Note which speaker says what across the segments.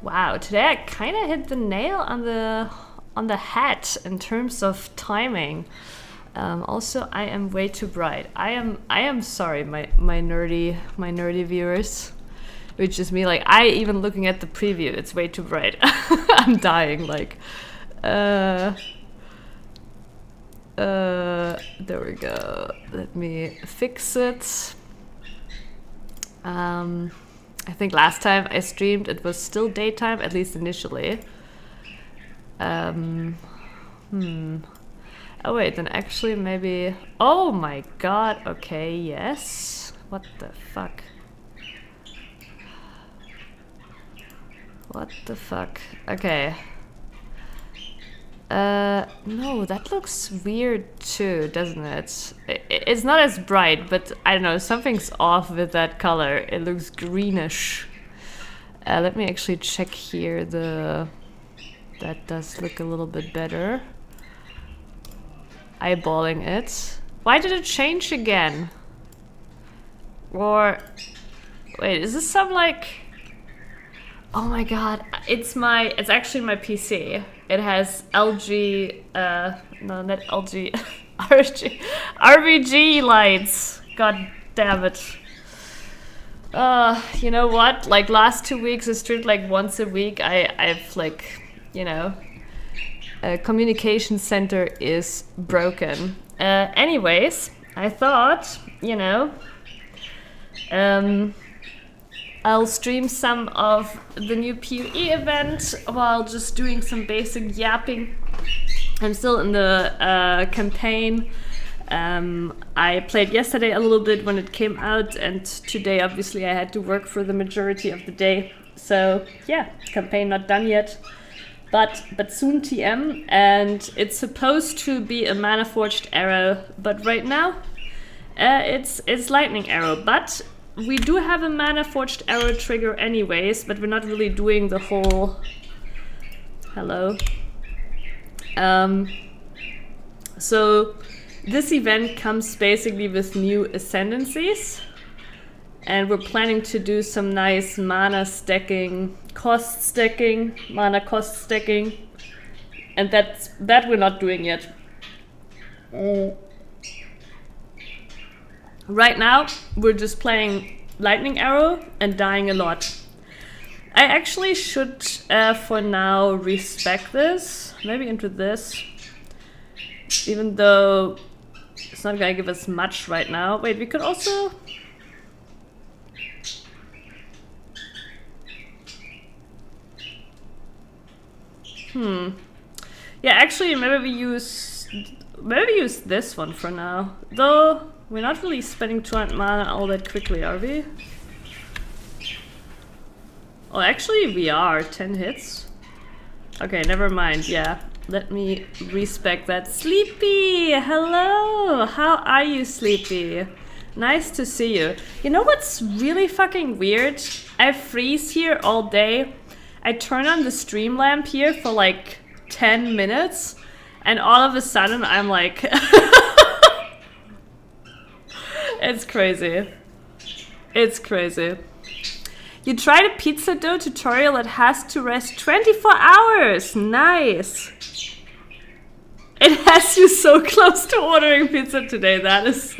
Speaker 1: Wow, today I kind of hit the nail on the head in terms of timing. Also, I am way too bright. I am sorry, my nerdy viewers, which is me. Like, I even looking at the preview, it's way too bright. I'm dying. Like, there we go. Let me fix it. I think last time I streamed, it was still daytime, at least initially. Oh wait, then actually maybe... Oh my god, okay, yes. What the fuck? What the fuck? Okay. No, that looks weird too, doesn't it? It's not as bright, but I don't know, something's off with that color. It looks greenish. Let me actually check here. That does look a little bit better. Eyeballing it. Why did it change again? Or... Wait, is this some like... Oh my god, it's actually my PC. It has LG, no, not LG, RGB lights. God damn it. You know what? Like last 2 weeks, I streamed like once a week. I've like, you know, a communication center is broken. Anyways, I thought, you know, I'll stream some of the new PoE event while just doing some basic yapping. I'm still in the campaign. I played yesterday a little bit when it came out, and today obviously I had to work for the majority of the day. So yeah, campaign not done yet, but soon TM, and it's supposed to be a mana forged arrow, but right now it's lightning arrow. But we do have a mana forged arrow trigger anyways, but we're not really doing the whole... Hello. So this event comes basically with new ascendancies, and we're planning to do some nice mana stacking, mana cost stacking, and that we're not doing yet. Right now, we're just playing Lightning Arrow and dying a lot. I actually should, for now, respec this. Maybe into this. Even though it's not gonna give us much right now. Wait, we could also... Yeah, actually, maybe we use this one for now. Though... We're not really spending 200 mana all that quickly, are we? Oh, actually we are. 10 hits. Okay, never mind. Yeah, let me respec that. Sleepy! Hello! How are you, Sleepy? Nice to see you. You know what's really fucking weird? I freeze here all day. I turn on the stream lamp here for like 10 minutes, and all of a sudden I'm like... It's crazy. It's crazy. You tried a pizza dough tutorial that has to rest 24 hours. Nice. It has you so close to ordering pizza today. That is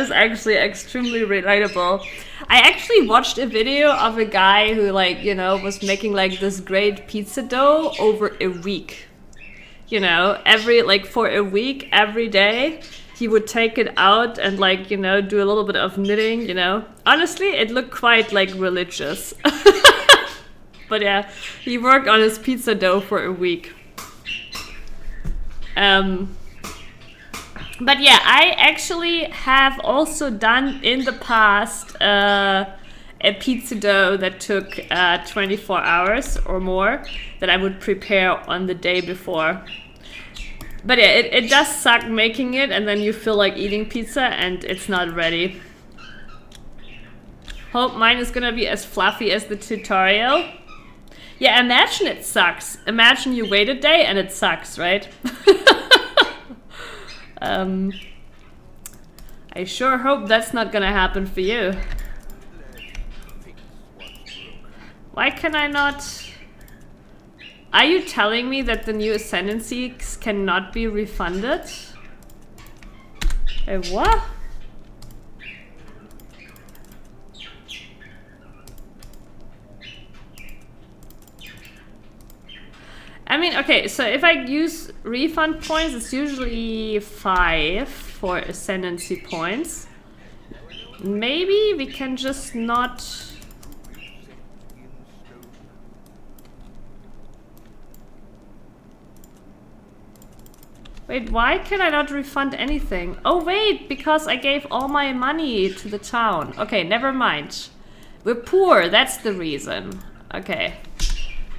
Speaker 1: actually extremely relatable. I actually watched a video of a guy who, like, you know, was making like this great pizza dough over a week. You know, for a week, every day. He would take it out and, like, you know, do a little bit of knitting, you know. Honestly, it looked quite, like, religious. But yeah, he worked on his pizza dough for a week. But yeah, I actually have also done in the past a pizza dough that took 24 hours or more that I would prepare on the day before. But yeah, it does suck making it, and then you feel like eating pizza and it's not ready. Hope mine is gonna be as fluffy as the tutorial. Yeah, imagine it sucks. Imagine you wait a day and it sucks, right? I sure hope that's not gonna happen for you. Why can I not... Are you telling me that the new ascendancies cannot be refunded? What? I mean, okay, so if I use refund points, it's usually 5 for ascendancy points. Maybe we can just not... Wait, why can I not refund anything? Oh wait, because I gave all my money to the town. Okay, never mind. We're poor, that's the reason. Okay.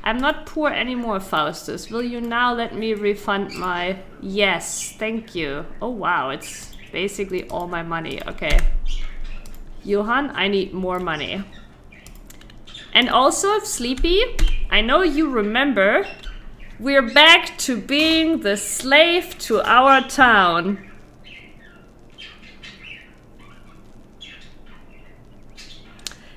Speaker 1: I'm not poor anymore, Faustus. Will you now let me refund my... Yes, thank you. Oh wow, it's basically all my money. Okay. Johan, I need more money. And also, Sleepy, I know you remember... We're back to being the slave to our town.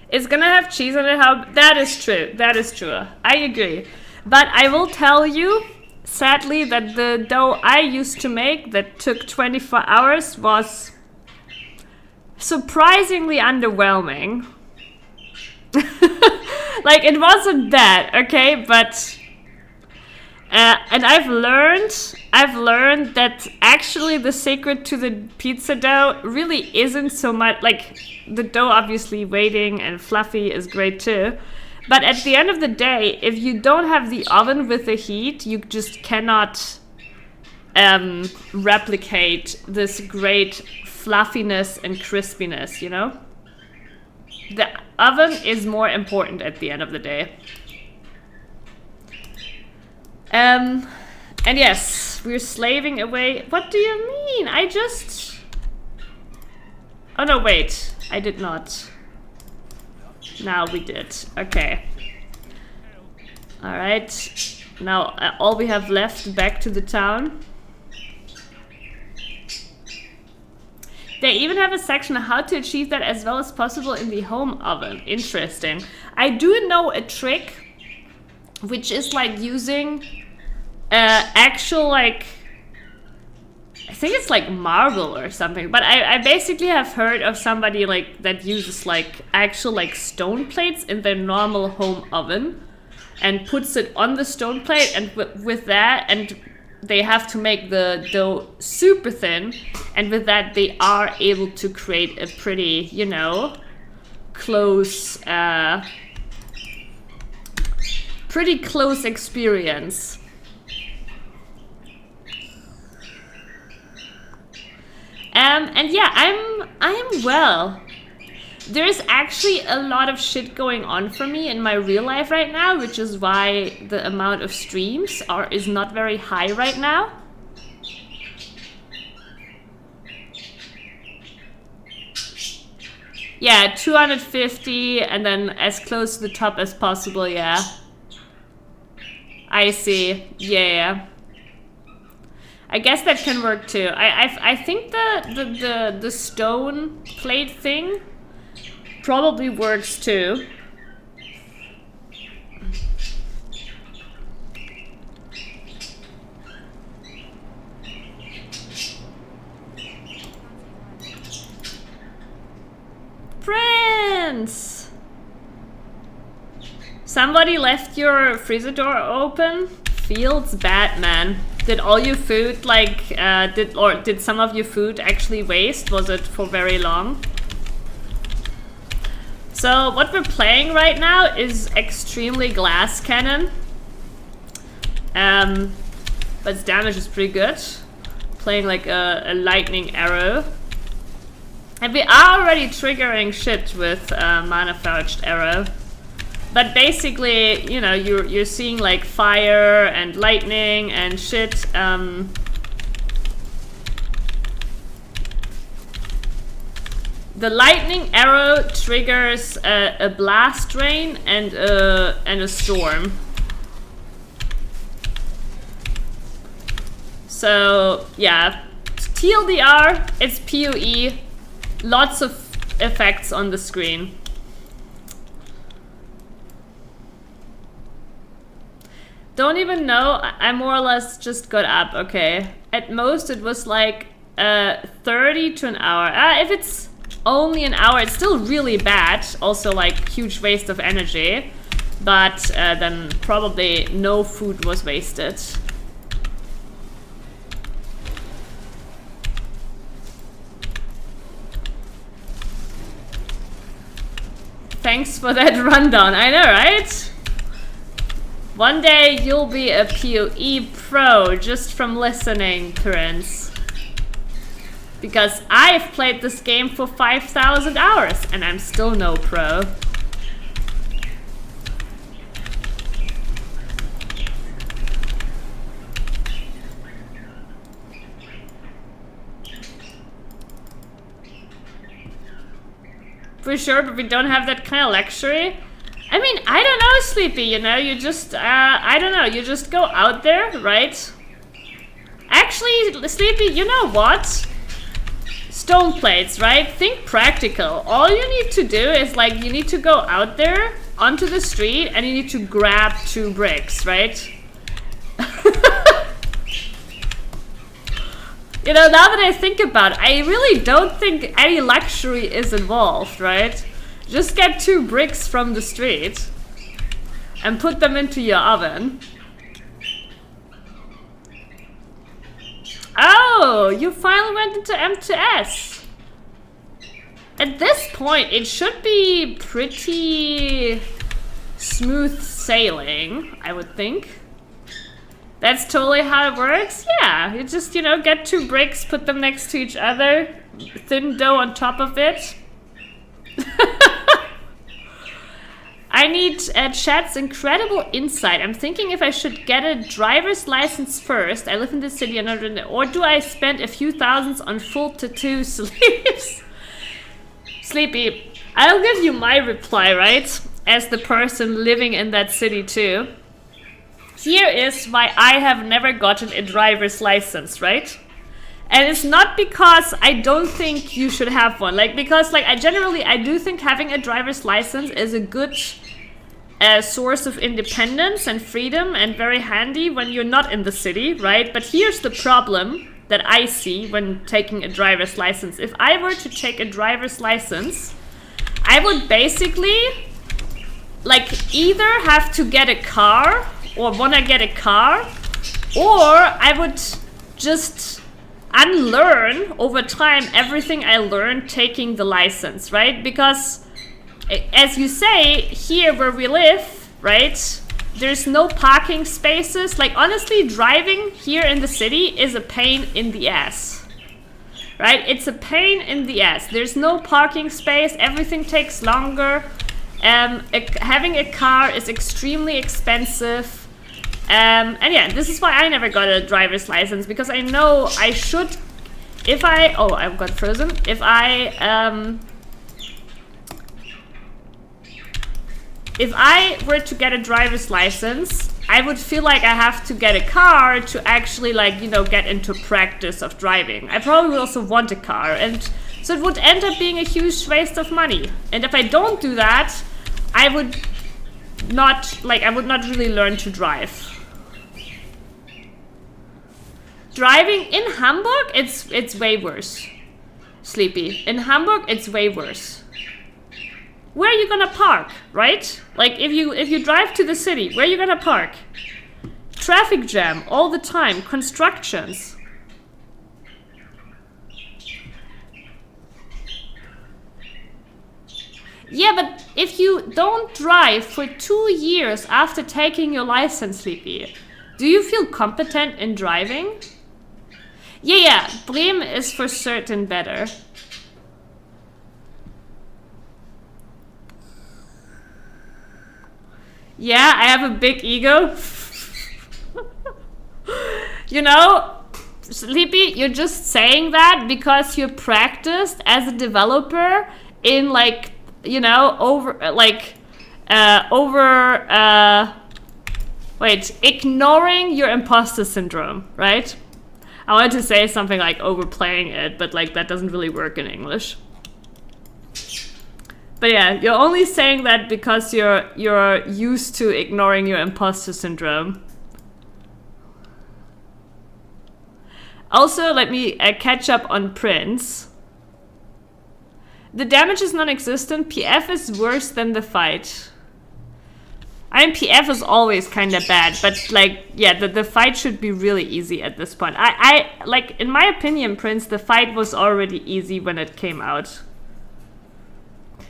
Speaker 1: It's gonna have cheese on it. How? That is true. That is true. I agree. But I will tell you, sadly, that the dough I used to make that took 24 hours was surprisingly underwhelming. Like, it wasn't bad, okay? But... and I've learned that actually the secret to the pizza dough really isn't so much, like, the dough obviously waiting and fluffy is great too. But at the end of the day, if you don't have the oven with the heat, you just cannot replicate this great fluffiness and crispiness, you know? The oven is more important at the end of the day. And yes, we're slaving away. What do you mean? I just... Oh no, wait. I did not. Now we did. Okay. Alright. Now all we have left, back to the town. They even have a section on how to achieve that as well as possible in the home oven. Interesting. I do know a trick, which is like using actual, like, I think it's like marble or something, but I basically have heard of somebody like that uses like actual like stone plates in their normal home oven and puts it on the stone plate, and with that, and they have to make the dough super thin, and with that they are able to create a pretty, you know, close pretty close experience. And yeah, I am well. There's actually a lot of shit going on for me in my real life right now, which is why the amount of streams is not very high right now. Yeah, 250 and then as close to the top as possible, yeah. I see, yeah. I guess that can work too. I think the stone plate thing probably works too. Prince! Somebody left your freezer door open? Feels bad, man. Did all your food, like, did some of your food actually waste? Was it for very long? So what we're playing right now is extremely glass cannon. But its damage is pretty good. Playing like a lightning arrow. And we are already triggering shit with mana forged arrow. But basically, you know, you're seeing like fire and lightning and shit. The lightning arrow triggers a blast rain and a storm. So yeah, TLDR, it's PoE. Lots of effects on the screen. Don't even know. I more or less just got up, okay. At most it was like 30 to an hour. If it's only an hour, it's still really bad. Also like huge waste of energy. But then probably no food was wasted. Thanks for that rundown. I know, right? One day you'll be a PoE pro just from listening, Prince. Because I've played this game for 5,000 hours and I'm still no pro. For sure, but we don't have that kind of luxury. I mean, I don't know, Sleepy, you know, you just, I don't know, you just go out there, right? Actually, Sleepy, you know what? Stone plates, right? Think practical. All you need to do is, like, you need to go out there onto the street and you need to grab 2 bricks, right? You know, now that I think about it, I really don't think any luxury is involved, right? Just get 2 bricks from the street and put them into your oven. Oh, you finally went into M2S. At this point, it should be pretty smooth sailing, I would think. That's totally how it works? Yeah, you just, you know, get 2 bricks, put them next to each other, thin dough on top of it. I need chat's incredible insight. I'm thinking if I should get a driver's license first. I live in the city or do I spend a few thousands on full tattoo sleeves? Sleepy, I'll give you my reply, right? As the person living in that city too. Here is why I have never gotten a driver's license, right? And it's not because I don't think you should have one. Like, because like I do think having a driver's license is a good source of independence and freedom and very handy when you're not in the city, right? But here's the problem that I see when taking a driver's license. If I were to take a driver's license, I would basically like either have to get a car or wanna get a car, or I would just unlearn over time everything I learned taking the license, right? Because as you say, here where we live, right, there's no parking spaces. Like honestly, driving here in the city is a pain in the ass, right? It's a pain in the ass. There's no parking space, everything takes longer. Having a car is extremely expensive. And yeah, this is why I never got a driver's license, because I know I should, if I, oh, I got frozen. If I were to get a driver's license, I would feel like I have to get a car to actually like, you know, get into practice of driving. I probably would also want a car, and so it would end up being a huge waste of money. And if I don't do that, I would not really learn to drive. Driving in Hamburg, it's way worse. Sleepy. In Hamburg, it's way worse. Where are you gonna park, right? Like if you drive to the city, where are you gonna park? Traffic jam all the time, constructions. Yeah, but if you don't drive for 2 years after taking your license, Sleepy, do you feel competent in driving? Yeah, Bremen is for certain better. Yeah, I have a big ego. You know, Sleepy, you're just saying that because you practiced as a developer in like, you know, ignoring your imposter syndrome, right? I wanted to say something like overplaying it, but like that doesn't really work in English. But yeah, you're only saying that because you're used to ignoring your imposter syndrome. Also, let me catch up on Prince. The damage is non-existent. PF is worse than the fight. I mean, PF is always kind of bad, but like, yeah, the fight should be really easy at this point. I like, in my opinion, Prince, the fight was already easy when it came out.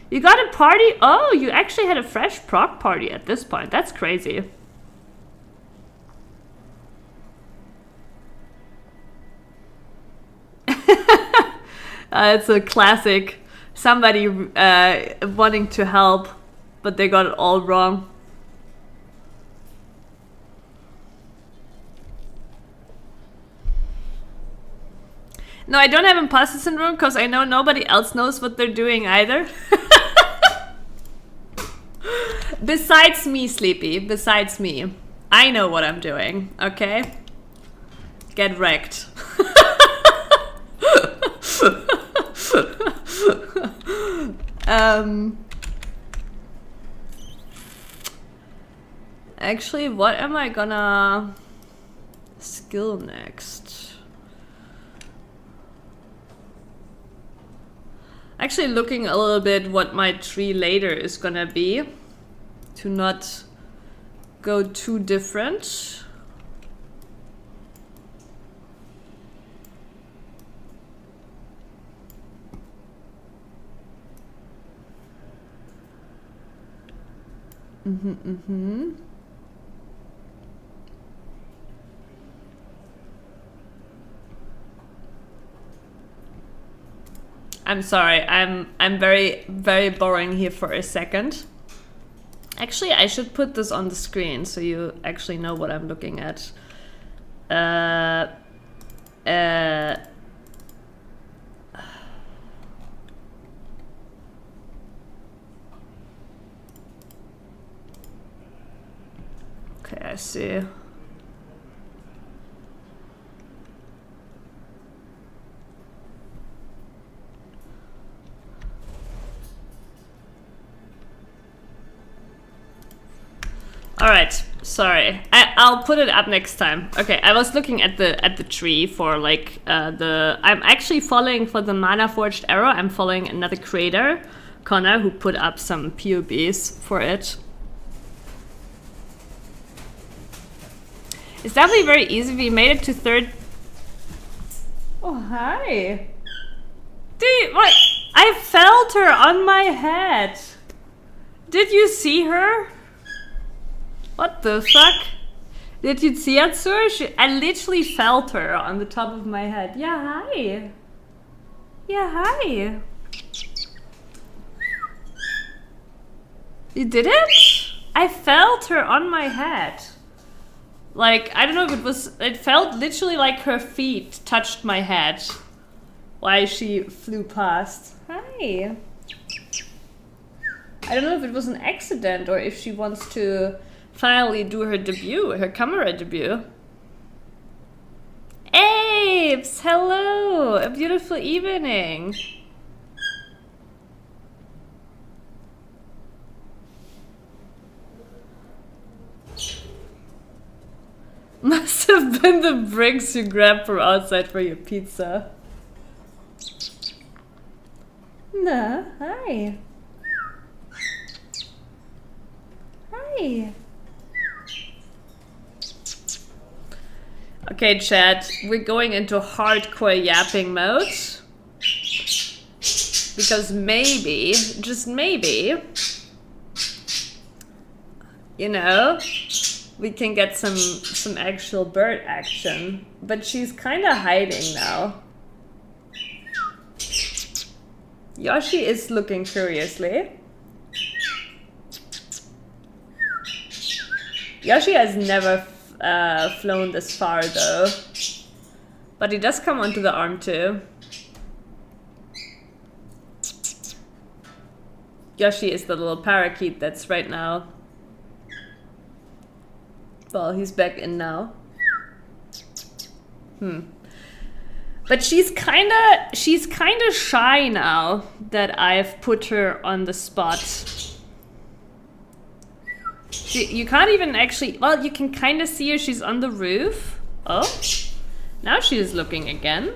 Speaker 1: You got a party? Oh, you actually had a fresh proc party at this point. That's crazy. It's a classic. Somebody wanting to help, but they got it all wrong. No, I don't have imposter syndrome because I know nobody else knows what they're doing either. Besides me, Sleepy. Besides me. I know what I'm doing, okay? Get wrecked. Actually, what am I gonna skill next? Actually looking a little bit what my tree later is gonna be, to not go too different. I'm sorry, I'm very, very boring here for a second. Actually, I should put this on the screen so you actually know what I'm looking at. Okay, I see. All right, sorry. I'll put it up next time. Okay, I was looking at the tree for like I'm actually following for the Mana Forged Arrow. I'm following another creator, Connor, who put up some POBs for it. It's definitely very easy. We made it to third. Oh, hi. Dude, what? I felt her on my head. Did you see her? What the fuck? Did you see it, sir? I literally felt her on the top of my head. Yeah, hi. Yeah, hi. You did it? I felt her on my head. Like, I don't know if it felt literally like her feet touched my head while she flew past. Hi. I don't know if it was an accident or if she wants to finally do her debut, her camera debut. Apes, hello, a beautiful evening. Must have been the bricks you grabbed from outside for your pizza. Nah, hi. Hi. Okay, chat, we're going into hardcore yapping mode. Because maybe, just maybe, you know, we can get some actual bird action. But she's kind of hiding now. Yoshi is looking curiously. Yoshi has never flown this far though. But he does come onto the arm too. Yoshi is the little parakeet that's right now. Well, he's back in now. But she's kinda shy now that I've put her on the spot. You can't even actually, well, you can kinda see her, she's on the roof. Oh, Now she is looking again.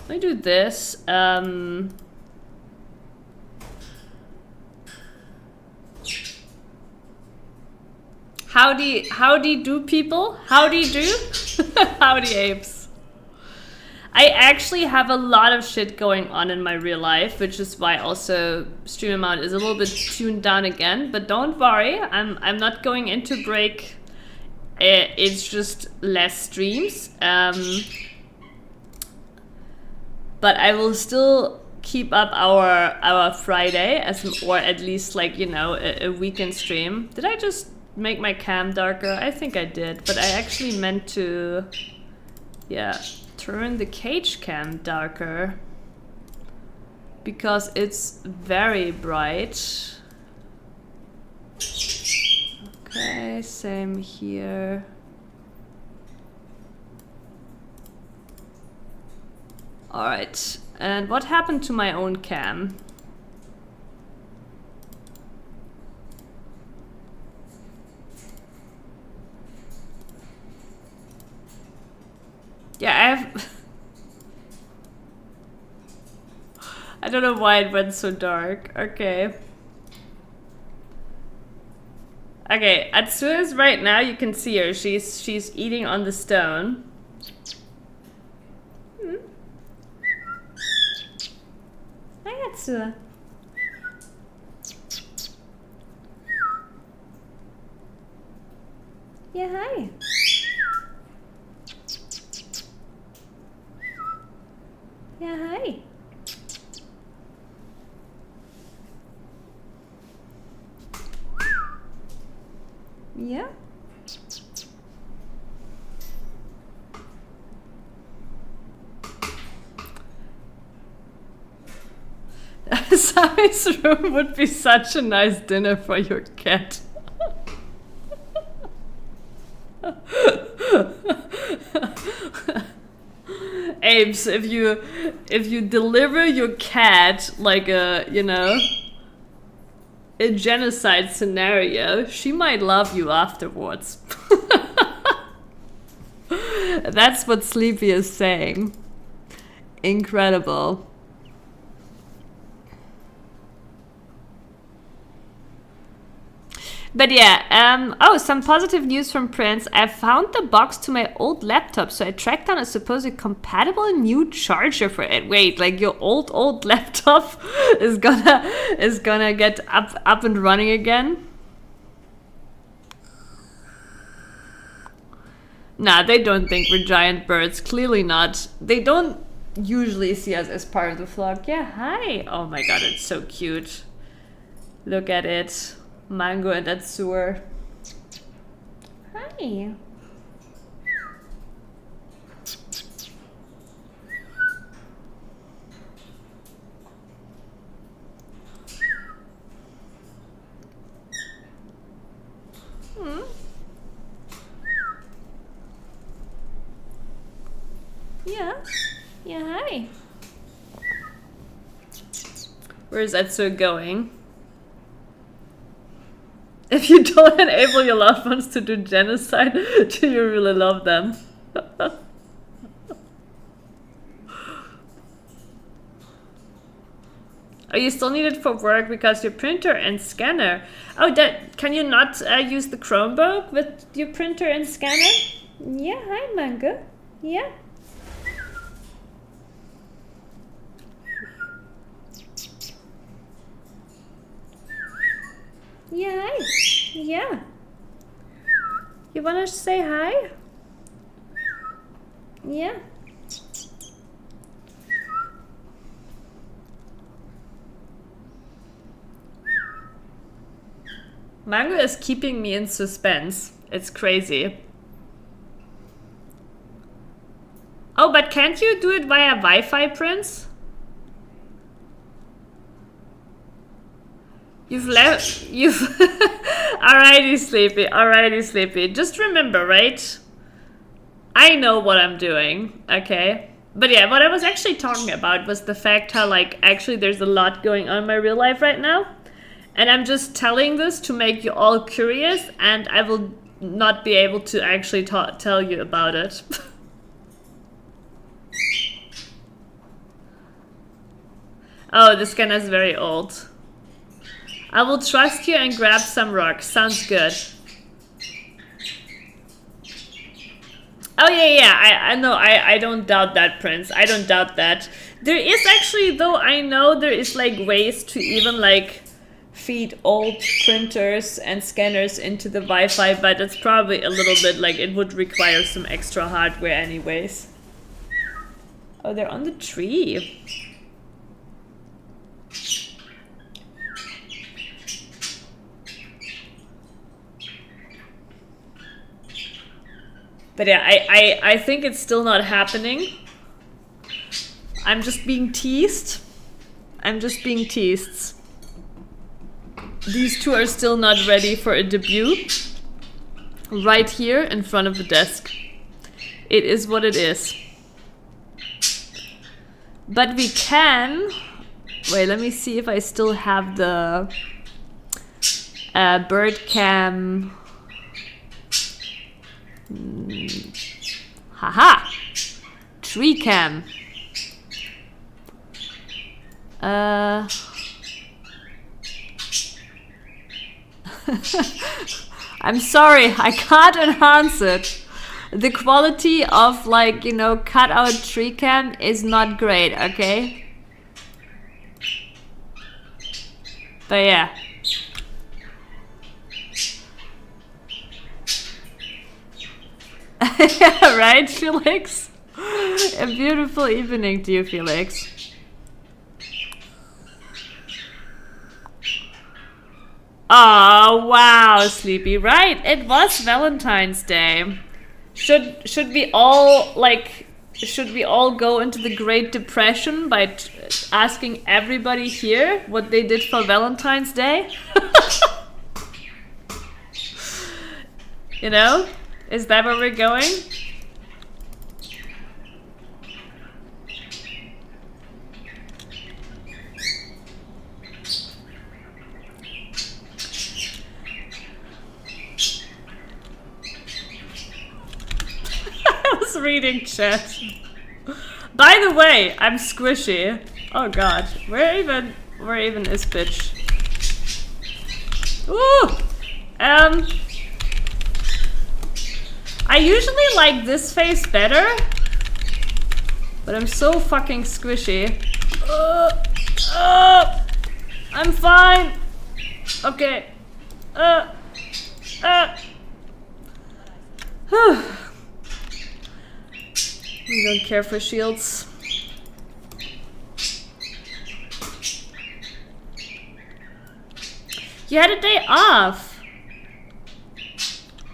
Speaker 1: Let me do this. Howdy do people? Howdy do? Howdy apes. I actually have a lot of shit going on in my real life, which is why also stream amount is a little bit tuned down again. But don't worry, I'm not going into break. It's just less streams. But I will still keep up our Friday or at least like, you know, a weekend stream. Did I just make my cam darker? I think I did, but I actually meant to, yeah, turn the cage cam darker because it's very bright. Okay, same here. All right, and what happened to my own cam? Yeah, I don't know why it went so dark. Okay. Okay, Atsu is right now, you can see her. She's eating on the stone. Hi, Atsu. Yeah, hi. Yeah, hi. Yeah. Sami's room would be such a nice dinner for your cat. Apes, if you deliver your cat like a, you know, a genocide scenario, she might love you afterwards. That's what Sleepy is saying. Incredible. But yeah, oh, some positive news from Prince. I found the box to my old laptop, so I tracked down a supposed compatible new charger for it. Wait, like your old laptop is gonna get up and running again? Nah, they don't think we're giant birds. Clearly not. They don't usually see us as part of the flock. Yeah, hi. Oh my god, it's so cute. Look at it. Mango and that sewer. Hi. Yeah. Yeah, hi. Where is Etsu going? If you don't enable your loved ones to do genocide, do you really love them? Oh, you still need it for work because your printer and scanner. Oh, can you not use the Chromebook with your printer and scanner? Yeah, hi, Mango. Yeah. Yeah, hi. Yeah. You wanna say hi? Yeah. Mango is keeping me in suspense. It's crazy. Oh, but can't you do it via Wi-Fi, Prince? You've Alrighty, Sleepy. Just remember, right? I know what I'm doing, okay? But yeah, what I was actually talking about was the fact how, like, actually there's a lot going on in my real life right now. And I'm just telling this to make you all curious, and I will not be able to actually tell you about it. Oh, this gun is very old. I will trust you and grab some rocks. Sounds good. Oh yeah, I know, I don't doubt that, Prince. I don't doubt that. There is actually, though, I know there is like ways to even like feed old printers and scanners into the Wi-Fi, but it's probably a little bit like it would require some extra hardware anyways. Oh, they're on the tree. But yeah, I think it's still not happening. I'm just being teased. I'm just being teased. These two are still not ready for a debut. Right here in front of the desk. It is what it is. But we can... Wait, let me see if I still have the bird cam... Haha! Tree cam. I'm sorry, I can't enhance it. The quality of, like, you know, cut out tree cam is not great, okay? But yeah. Yeah, right, Felix? A beautiful evening to you, Felix. Oh, wow, Sleepy. Right, it was Valentine's Day. Should we all, like, should we all go into the Great Depression by asking everybody here what they did for Valentine's Day? You know? Is that where we're going? I was reading chat. By the way, I'm squishy. Oh god, where even is bitch? Ooh! I usually like this face better, but I'm so fucking squishy. I'm fine. Okay. We don't care for shields. You had a day off.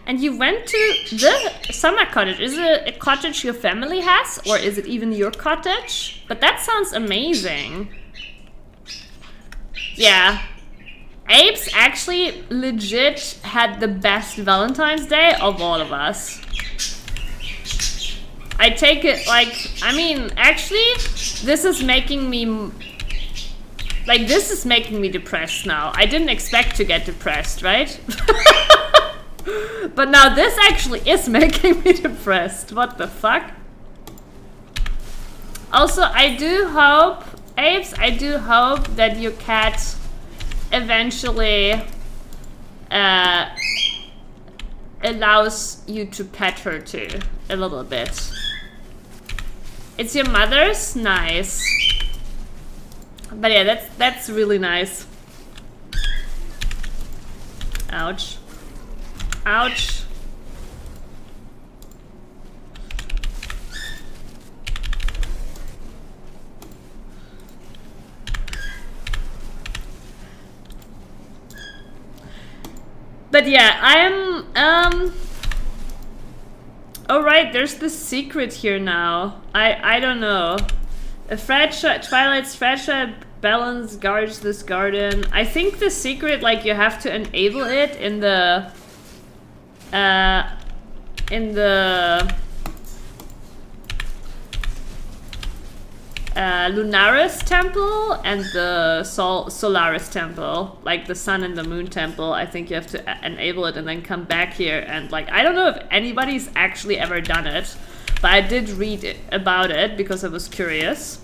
Speaker 1: And you went to the summer cottage. Is it a cottage your family has? Or is it even your cottage? But that sounds amazing. Yeah. Apes actually legit had the best Valentine's Day of all of us. I take it like, I mean, actually, this is making me... Like, this is making me depressed now. I didn't expect to get depressed, right? But now this actually is making me depressed. What the fuck? Also, I do hope, Apes, I do hope that your cat eventually allows you to pet her too, a little bit. It's your mother's? Nice. But yeah, that's really nice. Ouch. Ouch. But yeah, oh right, there's the secret here now. I don't know. A fragile Twilight's fragile balance guards this garden. I think the secret, like, you have to enable it in the Lunaris temple and the Solaris temple, like the sun and the moon temple. I think you have to enable it and then come back here, and like I don't know if anybody's actually ever done it, but I did read about it because I was curious.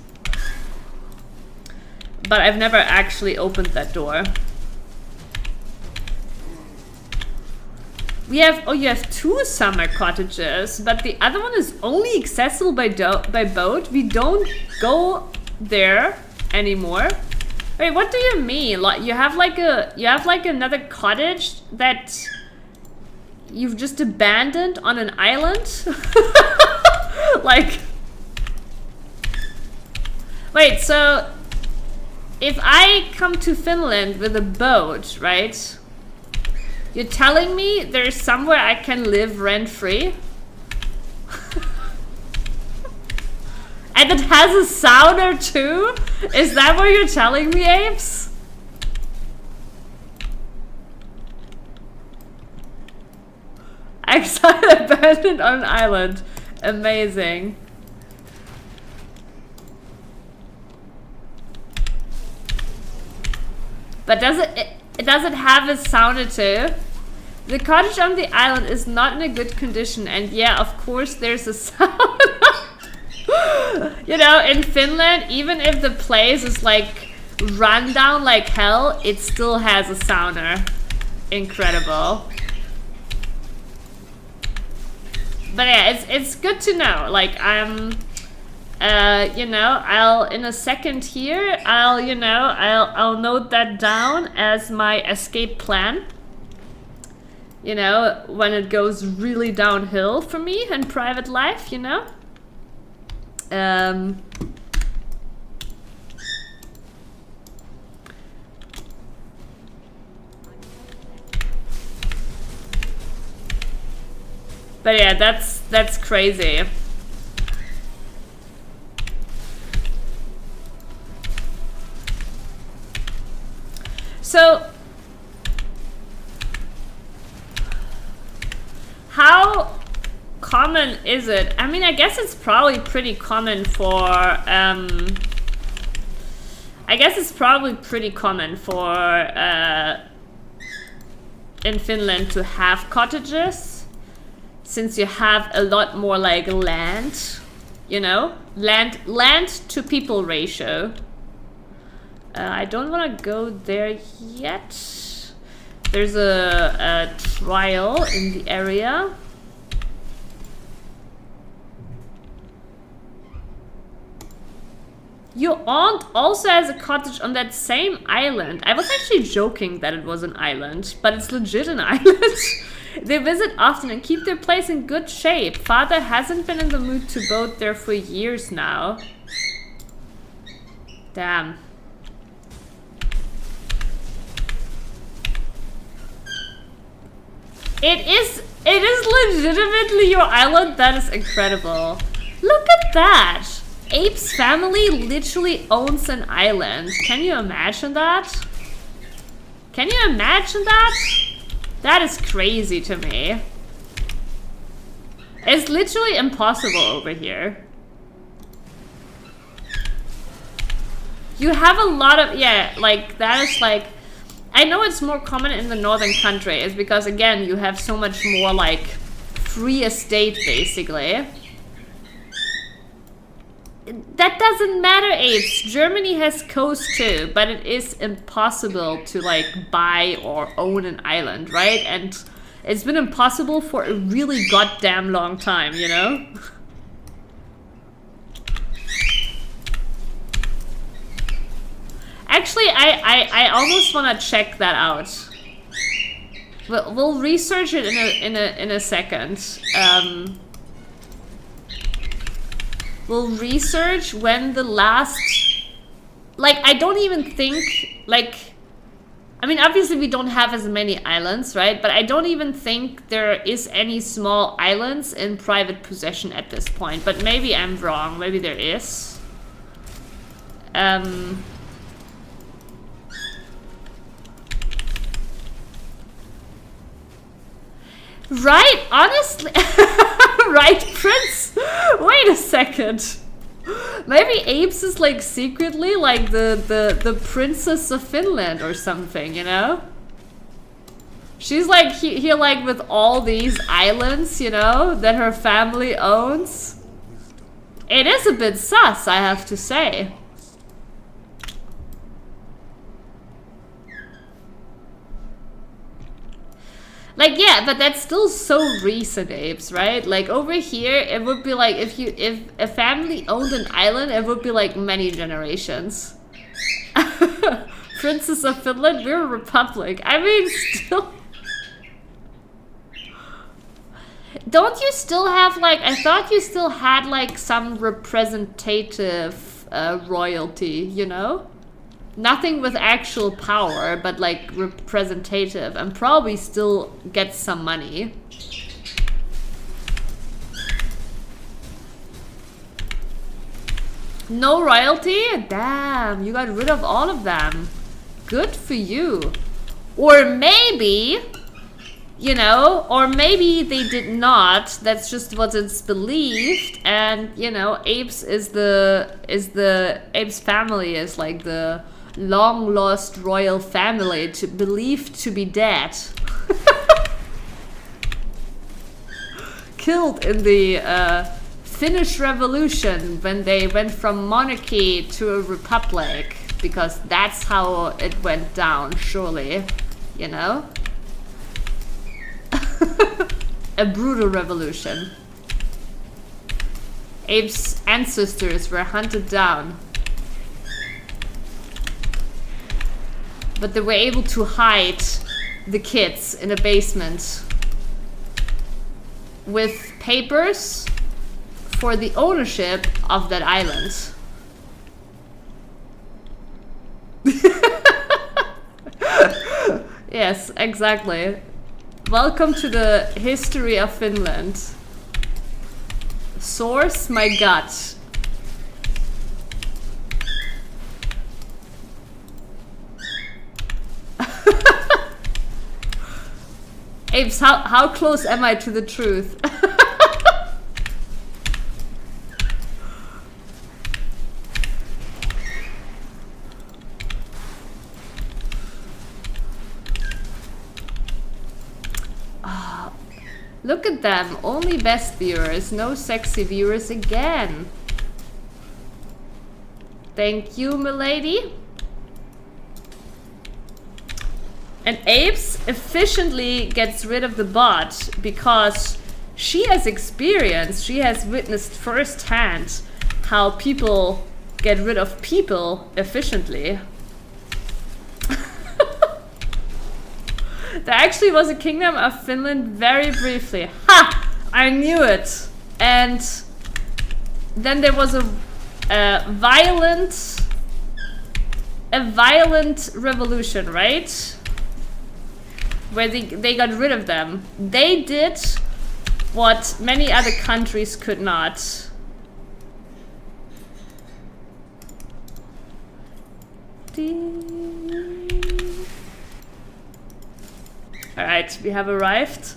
Speaker 1: But I've never actually opened that door. We have, oh, you have 2 summer cottages, but the other one is only accessible by boat. We don't go there anymore. Wait, what do you mean? Like you have like another cottage that you've just abandoned on an island? Like, wait, so if I come to Finland with a boat, right? You're telling me there's somewhere I can live rent-free? And it has a sauna too? Is that what you're telling me, Apes? Exile abandoned on an island. Amazing. But does it have a sauna too? The cottage on the island is not in a good condition, and yeah, of course there's a sauna. You know, in Finland, even if the place is like run down like hell, it still has a sauna. Incredible. But yeah, it's good to know. Like you know, I'll in a second here, I'll note that down as my escape plan. You know, when it goes really downhill for me in private life, you know. But yeah, that's crazy. So, how common is it? I mean, I guess it's probably pretty common for, in Finland to have cottages, since you have a lot more like land, you know, land to people ratio. I don't want to go there yet. There's a trial in the area. Your aunt also has a cottage on that same island. I was actually joking that it was an island, but it's legit an island. They visit often and keep their place in good shape. Father hasn't been in the mood to boat there for years now. Damn. It is legitimately your island. That is incredible. Look at that. Ape's family literally owns an island. Can you imagine that? Can you imagine that? That is crazy to me. It's literally impossible over here. You have a lot of, yeah, like that is like, I know it's more common in the northern countries because again, you have so much more like free estate basically. That doesn't matter, Apes. Germany has coast too, but it is impossible to like buy or own an island, right? And it's been impossible for a really goddamn long time, you know? Actually, I almost want to check that out. We'll research it in a second. We'll research when the last, like, I don't even think, like, I mean, obviously we don't have as many islands, right? But I don't even think there is any small islands in private possession at this point. But maybe I'm wrong. Maybe there is. Right, honestly. Right, Prince? Wait a second. Maybe Apes is like secretly like the princess of Finland or something, you know? She's like here like with all these islands, you know, that her family owns. It is a bit sus, I have to say. Like, yeah, but that's still so recent, Apes, right? Like, over here, it would be like, if a family owned an island, it would be like many generations. Princess of Finland, we're a republic. I mean, still... Don't you still have, like, I thought you still had, like, some representative royalty, you know? Nothing with actual power, but like representative, and probably still get some money. No royalty? Damn, you got rid of all of them. Good for you. Or maybe, you know, or maybe they did not. That's just what it's believed. And, you know, Apes is the Apes family is like the long lost royal family believed to be dead. Killed in the Finnish Revolution when they went from monarchy to a republic, because that's how it went down, surely, you know? A brutal revolution. Abe's ancestors were hunted down, but they were able to hide the kids in a basement with papers for the ownership of that island. Yes, exactly. Welcome to the history of Finland. Source, my gut. Apes, how close am I to the truth? Oh, look at them. Only best viewers. No sexy viewers again. Thank you, milady. And Apes efficiently gets rid of the bot because she has experience, she has witnessed firsthand how people get rid of people efficiently. There actually was a Kingdom of Finland very briefly. Ha! I knew it! And then there was a violent revolution, right? Where they got rid of them. They did what many other countries could not. Alright, we have arrived.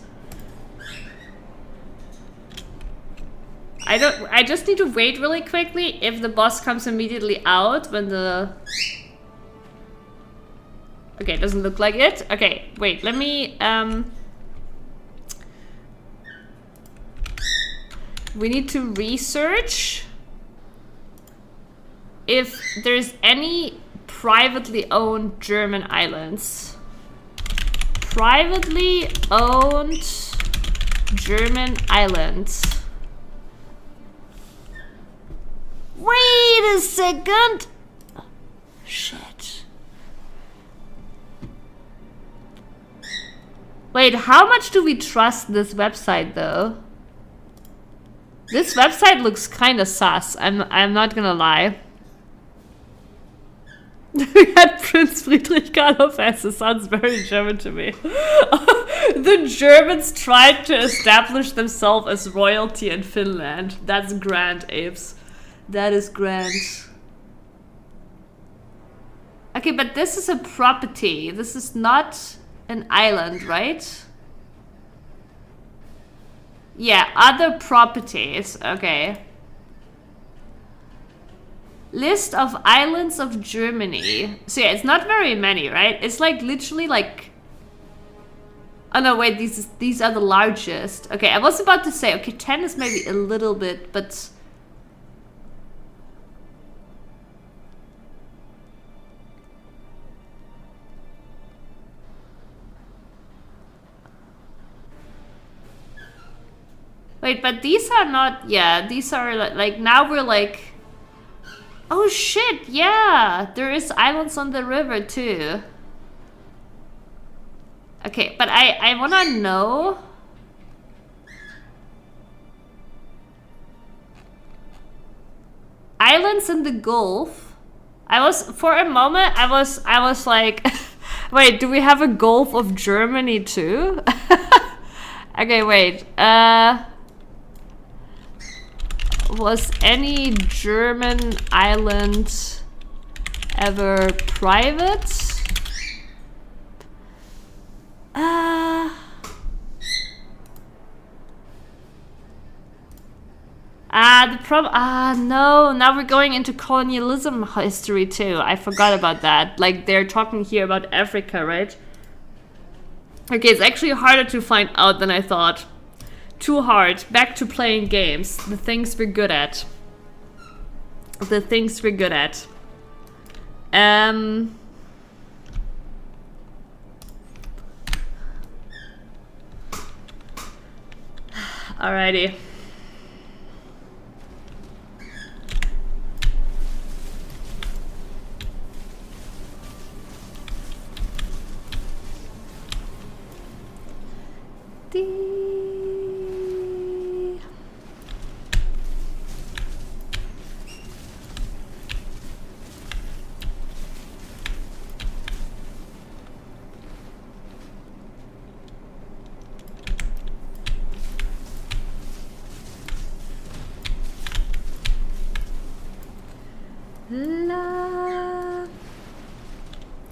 Speaker 1: I just need to wait really quickly if the boss comes immediately out when the... Okay, it doesn't look like it. Okay, wait, let me... We need to research if there's any privately owned German islands. Privately owned German islands. Wait a second! Shit. Wait, how much do we trust this website though? This website looks kind of sus. I'm not gonna lie. We had Prince Friedrich Karl S. It sounds very German to me. The Germans tried to establish themselves as royalty in Finland. That's grand, Apes. That is grand. Okay, but this is a property. This is not an island, right? Yeah, other properties. Okay. List of islands of Germany. So yeah, it's not very many, right? It's like literally like... Oh no, wait, these are the largest. Okay, I was about to say, okay, 10 is maybe a little bit, but... Wait, but these are not... Yeah, these are like now we're like... Oh shit, yeah! There is islands on the river too. Okay, but I wanna know... Islands in the Gulf. For a moment, I was like... Wait, do we have a Gulf of Germany too? Okay, wait. Was any German island ever private? No, now we're going into colonialism history too. I forgot about that. Like, they're talking here about Africa, right? Okay, it's actually harder to find out than I thought. Too hard. Back to playing games. The things we're good at. The things we're good at. Alrighty.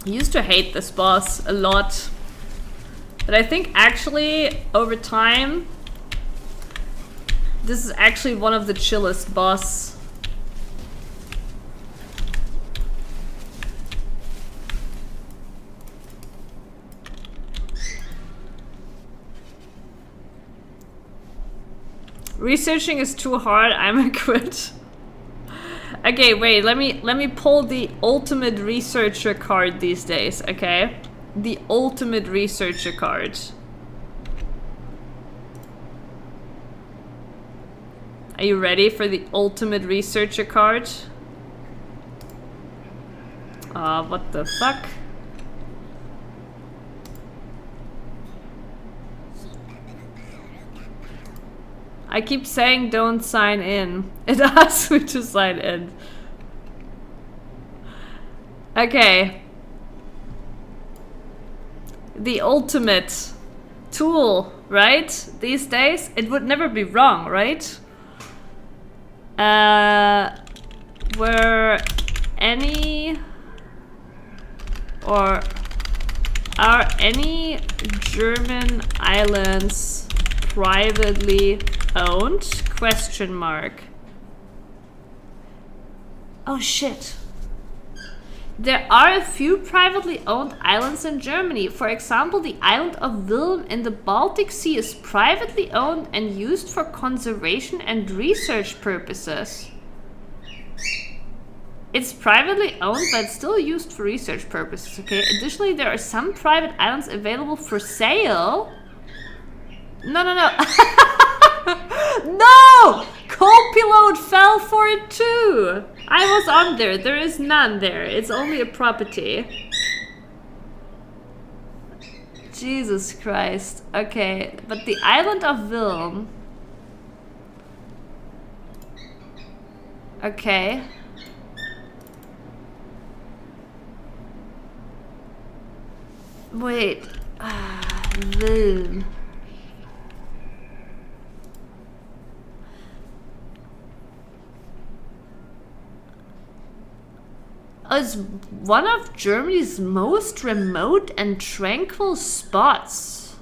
Speaker 1: I used to hate this boss a lot, but I think actually over time this is actually one of the chillest boss. Researching is too hard. I'm a quit. Okay, wait, let me pull the ultimate researcher card these days, okay? The ultimate researcher card. Are you ready for the ultimate researcher card? What the fuck? I keep saying don't sign in. It asks me to sign in. Okay. The ultimate tool, right? These days, it would never be wrong, right? Were any or are any German islands privately owned? Question mark. Oh shit. There are a few privately owned islands in Germany. For example, the island of Wilm in the Baltic Sea is privately owned and used for conservation and research purposes. It's privately owned but still used for research purposes, okay? Additionally, there are some private islands available for sale. No. No! Co-pilot fell for it too! I was on there. There is none there. It's only a property. Jesus Christ. Okay, but the island of Wilm. Okay. Wait. Wilm. Is one of Germany's most remote and tranquil spots.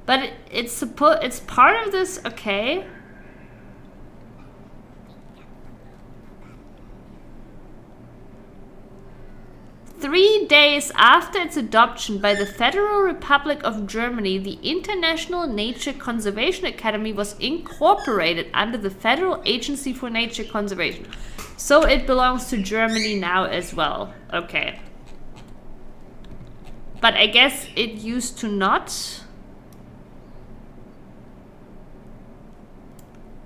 Speaker 1: But it's part of this, okay. 3 days after its adoption by the Federal Republic of Germany, the International Nature Conservation Academy was incorporated under the Federal Agency for Nature Conservation. So it belongs to Germany now as well. Okay. But I guess it used to not.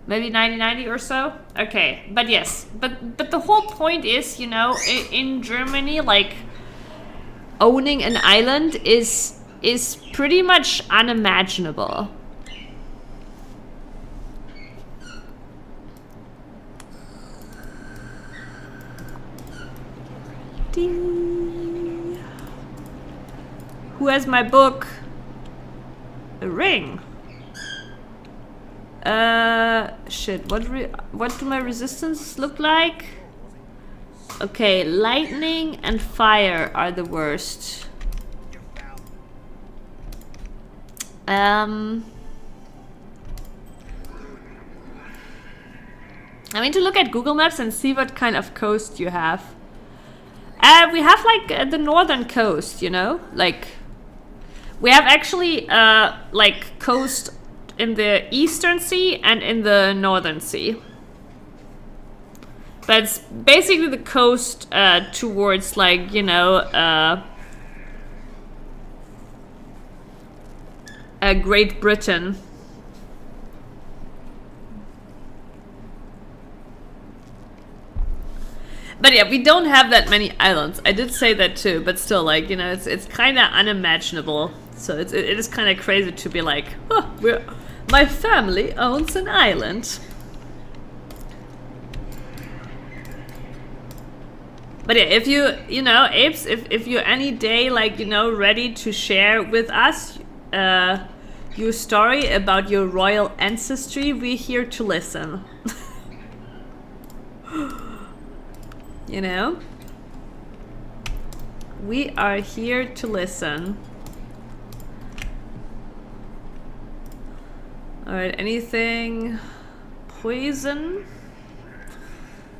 Speaker 1: Maybe 1990 or so? Okay, but yes. But the whole point is, you know, in Germany, like, owning an island is pretty much unimaginable. Ding. Who has my book? A ring. Shit, what do my resistances look like? Okay, lightning and fire are the worst. I mean to look at Google Maps and see what kind of coast you have. We have like the northern coast, you know? Like, we have actually like coast in the Eastern Sea and in the Northern Sea. But it's basically the coast towards, like, you know, Great Britain. But yeah, we don't have that many islands. I did say that too, but still, like, you know, it's kind of unimaginable. So it is kind of crazy to be like, oh, my family owns an island. But yeah, if you know, apes, if you're any day, like, you know, ready to share with us your story about your royal ancestry, we're here to listen. You know? We are here to listen. Alright, anything? Poison?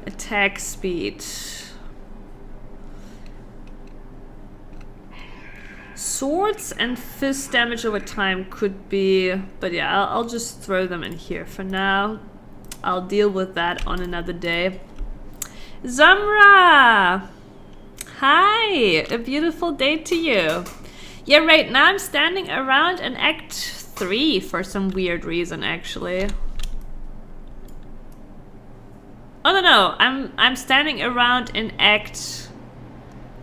Speaker 1: Attack speed. Swords and fist damage over time could be... But yeah, I'll just throw them in here for now. I'll deal with that on another day. Zamra! Hi! A beautiful day to you. Yeah, right now I'm standing around in Act 3 for some weird reason, actually. Oh, no, I'm standing around in Act...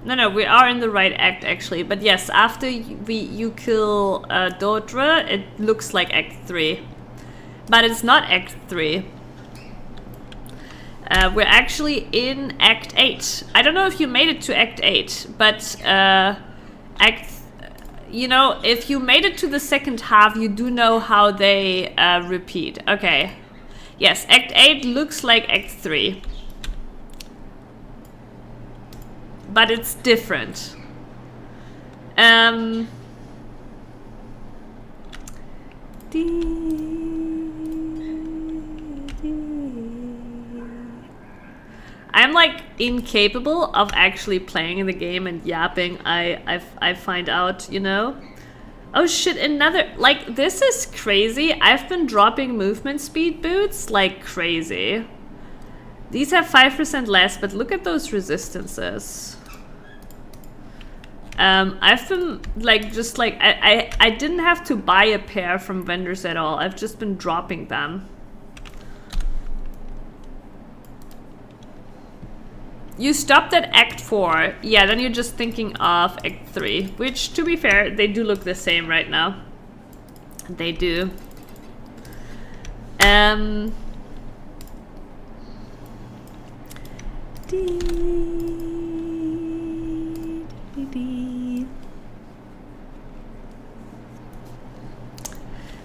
Speaker 1: No, we are in the right act, actually. But yes, after you kill Dodra, it looks like Act 3. But it's not Act 3. We're actually in Act 8. I don't know if you made it to Act 8, but you know, if you made it to the second half, you do know how they repeat. Okay. Yes, Act 8 looks like Act 3. But it's different. I'm like incapable of actually playing the game and yapping. I find out, you know. Oh shit, another, like, this is crazy. I've been dropping movement speed boots like crazy. These have 5% less, but look at those resistances. I've been like, just like, I didn't have to buy a pair from vendors at all. I've just been dropping them. You stopped at Act 4. Yeah, then you're just thinking of Act 3. Which, to be fair, they do look the same right now. They do.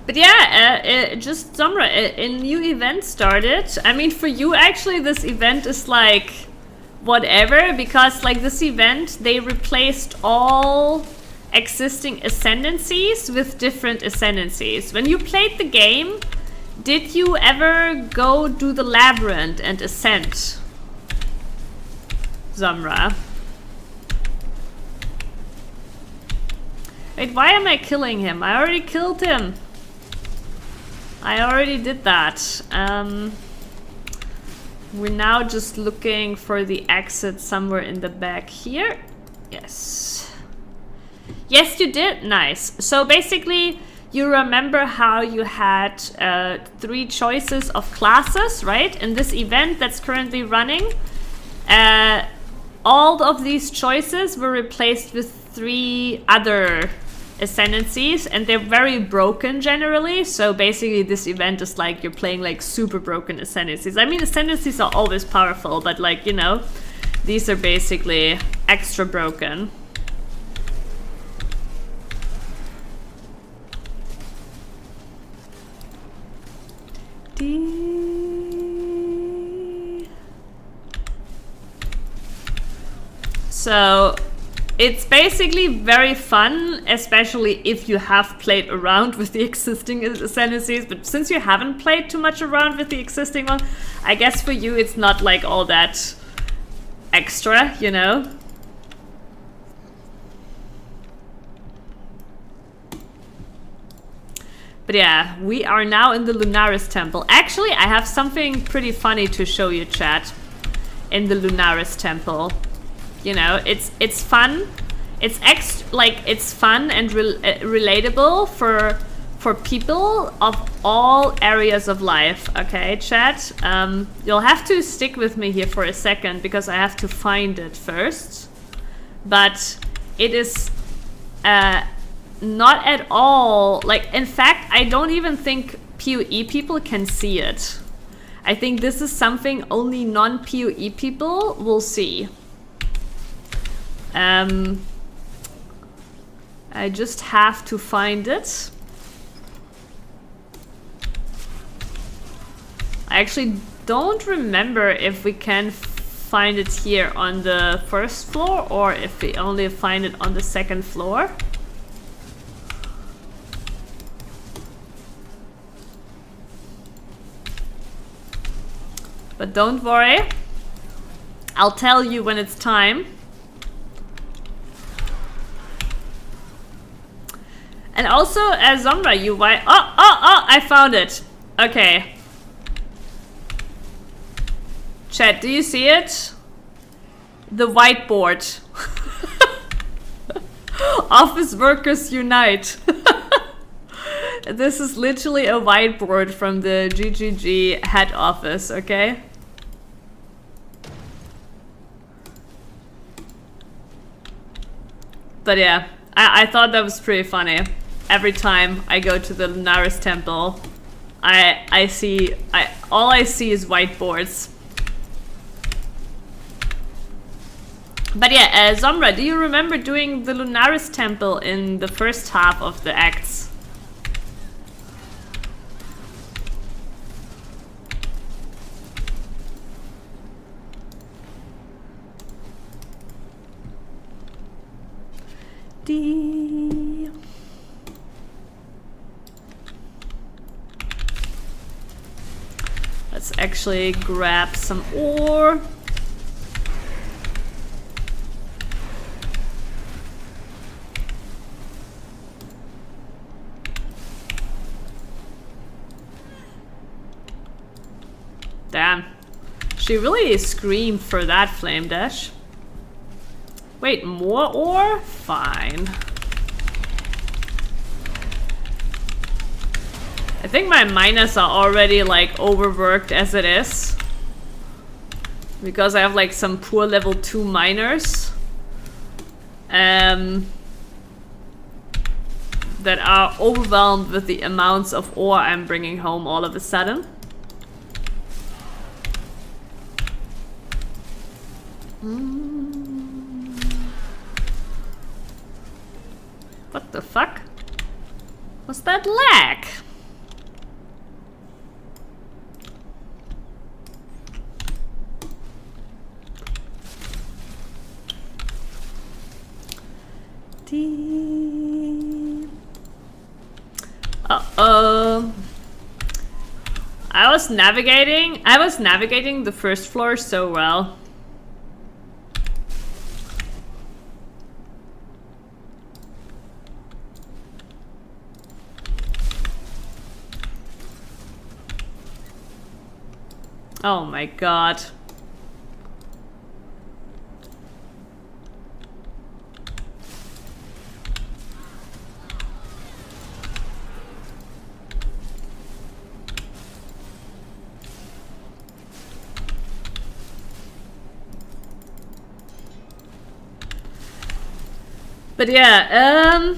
Speaker 1: But yeah, just Zamra, a new event started. I mean, for you, actually, this event is like... whatever, because like this event, they replaced all existing ascendancies with different ascendancies. When you played the game, did you ever go do the labyrinth and ascend, Zamra? Wait, why am I killing him? I already killed him. I already did that. We're now just looking for the exit somewhere in the back here. Yes. Yes, you did? Nice. So basically, you remember how you had 3 choices of classes, right? In this event that's currently running. All of these choices were replaced with 3 other ascendancies, and they're very broken generally. So basically this event is like you're playing like super broken ascendancies. I mean, ascendancies are always powerful, but like, you know, these are basically extra broken. So it's basically very fun, especially if you have played around with the existing ascendancies. But since you haven't played too much around with the existing one, I guess for you it's not like all that extra, you know? But yeah, we are now in the Lunaris Temple. Actually, I have something pretty funny to show you, chat, in the Lunaris Temple. You know, it's fun. It's it's fun and relatable for people of all areas of life. Okay, chat. You'll have to stick with me here for a second because I have to find it first. But it is not at all like. In fact, I don't even think PoE people can see it. I think this is something only non-PoE people will see. I just have to find it. I actually don't remember if we can find it here on the first floor or if we only find it on the second floor. But don't worry, I'll tell you when it's time. And also, Zombra, you why? Oh, I found it. Okay. Chat, do you see it? The whiteboard. Office workers unite. This is literally a whiteboard from the GGG head office, okay? But yeah, I thought that was pretty funny. Every time I go to the Lunaris Temple, all I see is whiteboards. But yeah, Zombra, do you remember doing the Lunaris Temple in the first half of the acts? Let's actually grab some ore. Damn. She really screamed for that flame dash. Wait, more ore? Fine. I think my miners are already like overworked as it is. Because I have like some poor level 2 miners. That are overwhelmed with the amounts of ore I'm bringing home all of a sudden. What the fuck? What's that lag? Uh-oh. I was navigating the first floor so well. Oh my god. But yeah,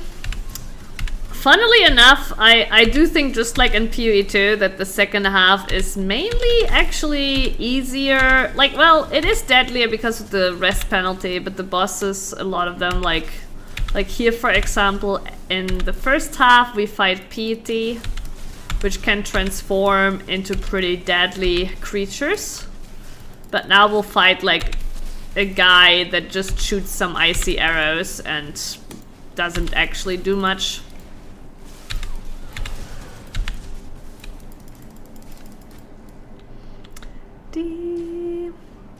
Speaker 1: funnily enough, I do think, just like in PoE 2, that the second half is mainly actually easier. Like, well, it is deadlier because of the rest penalty, but the bosses, a lot of them, like here, for example, in the first half, we fight Piety, which can transform into pretty deadly creatures. But now we'll fight, like, a guy that just shoots some icy arrows and doesn't actually do much.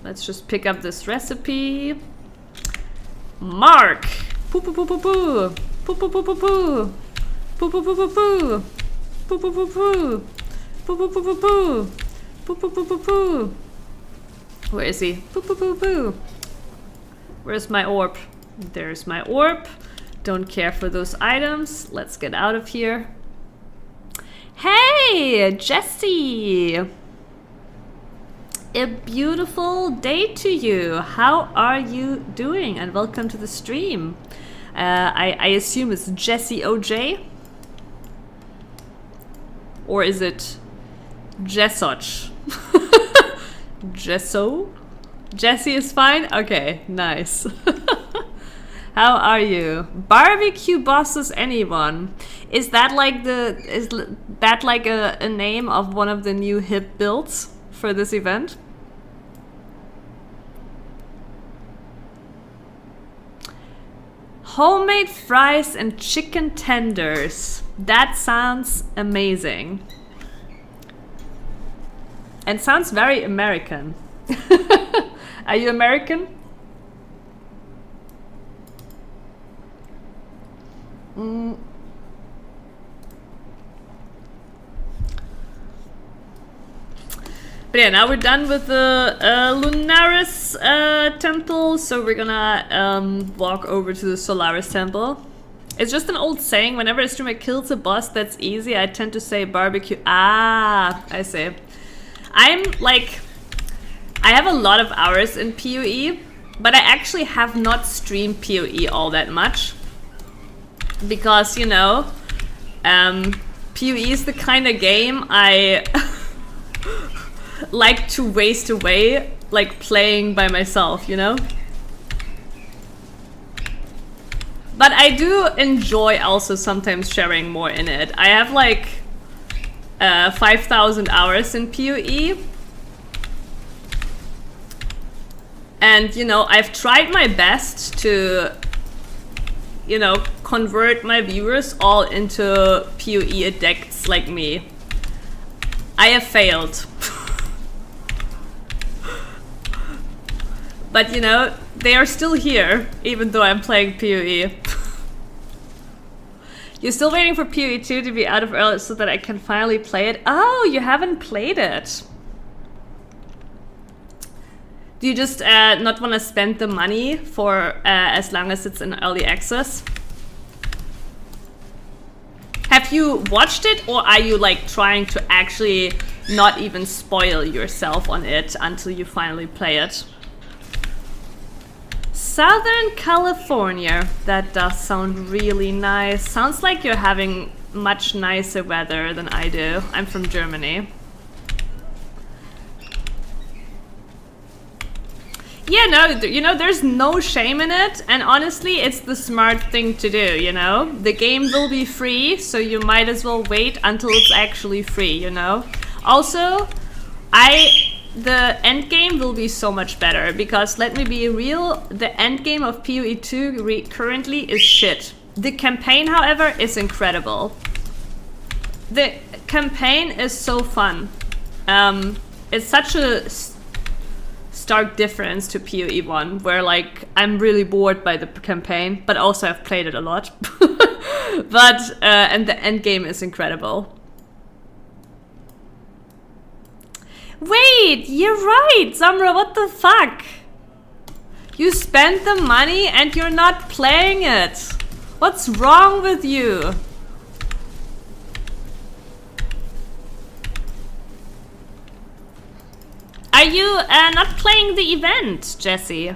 Speaker 1: Let's just pick up this recipe. Mark! Poo poo poo poo poo! Poo poo poo poo poo! Poo poo poo poo poo! Poo poo poo poo! Poo poo poo poo poo! Poo poo poo poo poo! Where is he? Poo poo poo poo! Where's my orb? There's my orb. Don't care for those items. Let's get out of here. Hey, Jessie! A beautiful day to you. How are you doing? And welcome to the stream. I assume it's Jessie OJ? Or is it Jessoch? Jesso? Jessie is fine? Okay, nice. How are you? Barbecue bosses anyone? Is that like a name of one of the new hip builds for this event? Homemade fries and chicken tenders. That sounds amazing. And sounds very American. Are you American? But yeah, now we're done with the Lunaris temple, so we're gonna walk over to the Solaris temple. It's just an old saying, whenever a streamer kills a boss that's easy, I tend to say barbecue. Ah, I see. I'm like, I have a lot of hours in PoE, but I actually have not streamed PoE all that much. Because, you know, PoE is the kind of game I like to waste away, like playing by myself, you know? But I do enjoy also sometimes sharing more in it. I have like 5,000 hours in PoE. And, you know, I've tried my best to, you know, convert my viewers all into PoE addicts like me. I have failed. But, you know, they are still here, even though I'm playing PoE. You're still waiting for PoE 2 to be out of early so that I can finally play it? Oh, you haven't played it. Do you just not want to spend the money for as long as it's in early access? Have you watched it, or are you like trying to actually not even spoil yourself on it until you finally play it? Southern California, that does sound really nice. Sounds like you're having much nicer weather than I do. I'm from Germany. Yeah, no, you know, there's no shame in it, and honestly, it's the smart thing to do, you know? The game will be free, so you might as well wait until it's actually free, you know? Also, the end game will be so much better, because let me be real, the end game of PoE 2 currently is shit. The campaign, however, is incredible. The campaign is so fun. It's such a stark difference to PoE 1, where like I'm really bored by the campaign, but also I've played it a lot. But and the end game is incredible. Wait, you're right, Zamra, what the fuck? You spent the money and you're not playing it. What's wrong with you? Are you not playing the event, Jesse?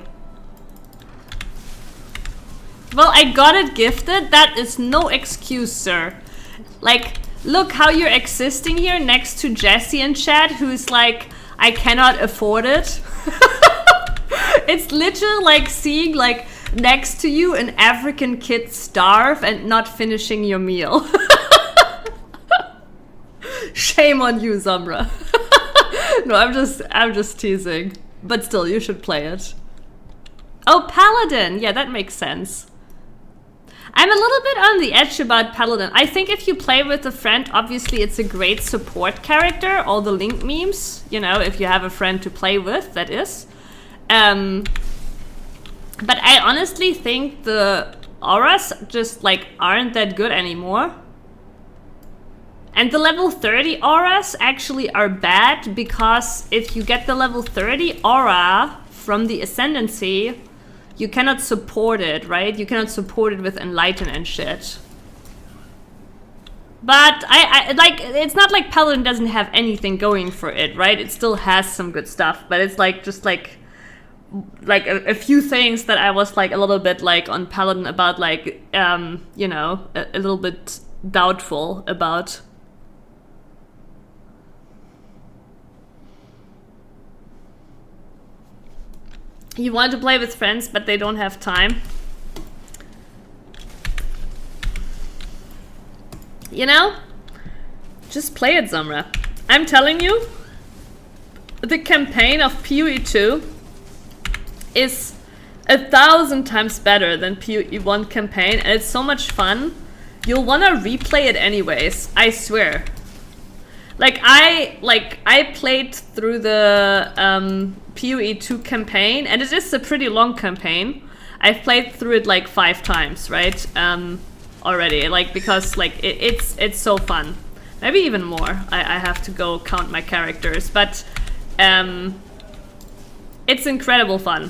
Speaker 1: Well, I got it gifted. That is no excuse, sir. Like, look how you're existing here next to Jesse in chat, who's like, I cannot afford it. It's literally like seeing like next to you an African kid starve and not finishing your meal. Shame on you, Zamra. No, I'm just teasing. But still, you should play it. Oh, Paladin. Yeah, that makes sense. I'm a little bit on the edge about Paladin. I think if you play with a friend, obviously it's a great support character. All the Link memes, you know, if you have a friend to play with, that is. But I honestly think the auras just like aren't that good anymore. And the level 30 auras actually are bad because if you get the level 30 aura from the Ascendancy, you cannot support it, right? You cannot support it with Enlighten and shit. But I like, it's not like Paladin doesn't have anything going for it, right? It still has some good stuff, but it's like just like a few things that I was like a little bit like on Paladin about, like you know, a little bit doubtful about. You want to play with friends, but they don't have time. You know? Just play it, Zamra. I'm telling you, the campaign of PoE 2 is 1,000 times better than PoE 1 campaign, and it's so much fun. You'll want to replay it anyways, I swear. Like I played through the PoE 2 campaign, and it is a pretty long campaign. I've played through it like 5 times, right? Already, like, because like it's so fun. Maybe even more. I have to go count my characters, but it's incredible fun.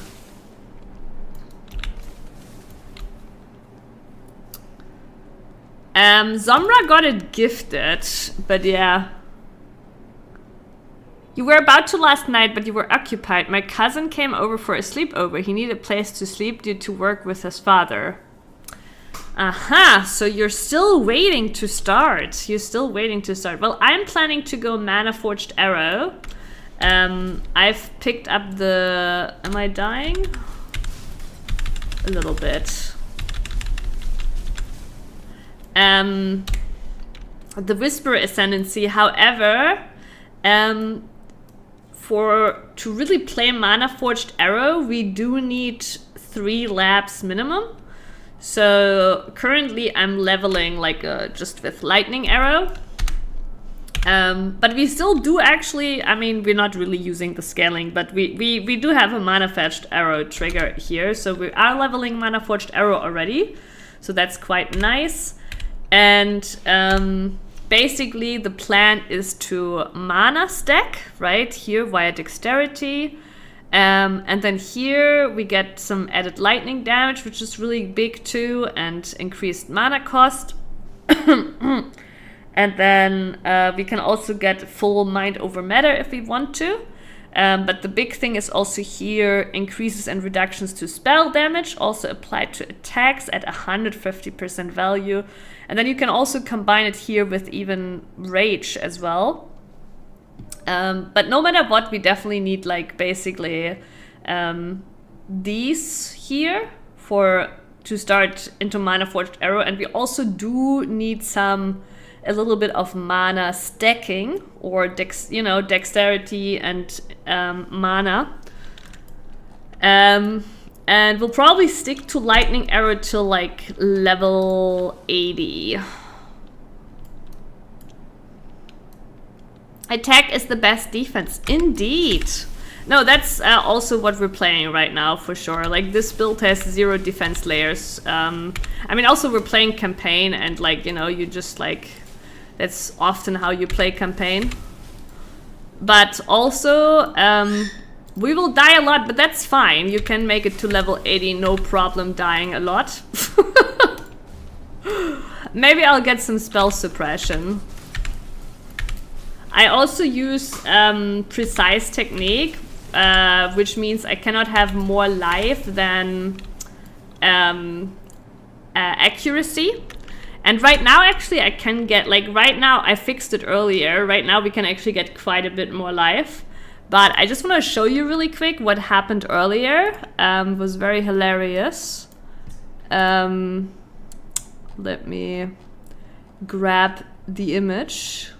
Speaker 1: Zomra got it gifted, but yeah. You were about to last night, but you were occupied. My cousin came over for a sleepover. He needed a place to sleep due to work with his father. Aha, so you're still waiting to start. You're still waiting to start. Well, I'm planning to go Mana Forged Arrow. I've picked up the... Am I dying? A little bit. The Whisper Ascendancy, however... to really play Mana Forged Arrow, we do need 3 labs minimum. So currently I'm leveling like just with Lightning Arrow. But we still do actually, I mean, we're not really using the scaling, but we do have a Mana Forged Arrow trigger here. So we are leveling Mana Forged Arrow already. So that's quite nice. And basically, the plan is to mana stack, right, here via dexterity. And then here we get some added lightning damage, which is really big too, and increased mana cost. And then we can also get full mind over matter if we want to. But the big thing is also here, increases and reductions to spell damage, also applied to attacks at 150% value. And then you can also combine it here with even rage as well. But no matter what, we definitely need like basically these here to start into Mana Forged Arrow. And we also do need a little bit of mana stacking, or dexterity and mana. And we'll probably stick to Lightning Arrow till like level 80. Attack is the best defense. Indeed. No, that's also what we're playing right now for sure. Like, this build has 0 defense layers. I mean, also we're playing campaign, and like, you know, you just like, that's often how you play campaign. But also, we will die a lot, but that's fine. You can make it to level 80, no problem dying a lot. Maybe I'll get some spell suppression. I also use precise technique, which means I cannot have more life than accuracy. And right now, actually, I can get, like, right now, I fixed it earlier. Right now, we can actually get quite a bit more life. But I just want to show you really quick what happened earlier. It was very hilarious. Let me grab the image.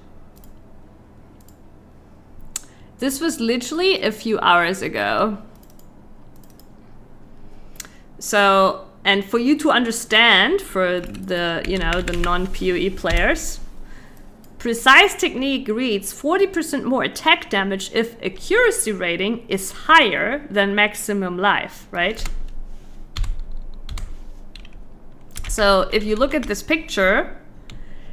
Speaker 1: This was literally a few hours ago. So, and for you to understand, for the, you know, the non-PoE players, precise technique reads 40% more attack damage if accuracy rating is higher than maximum life, right? So if you look at this picture,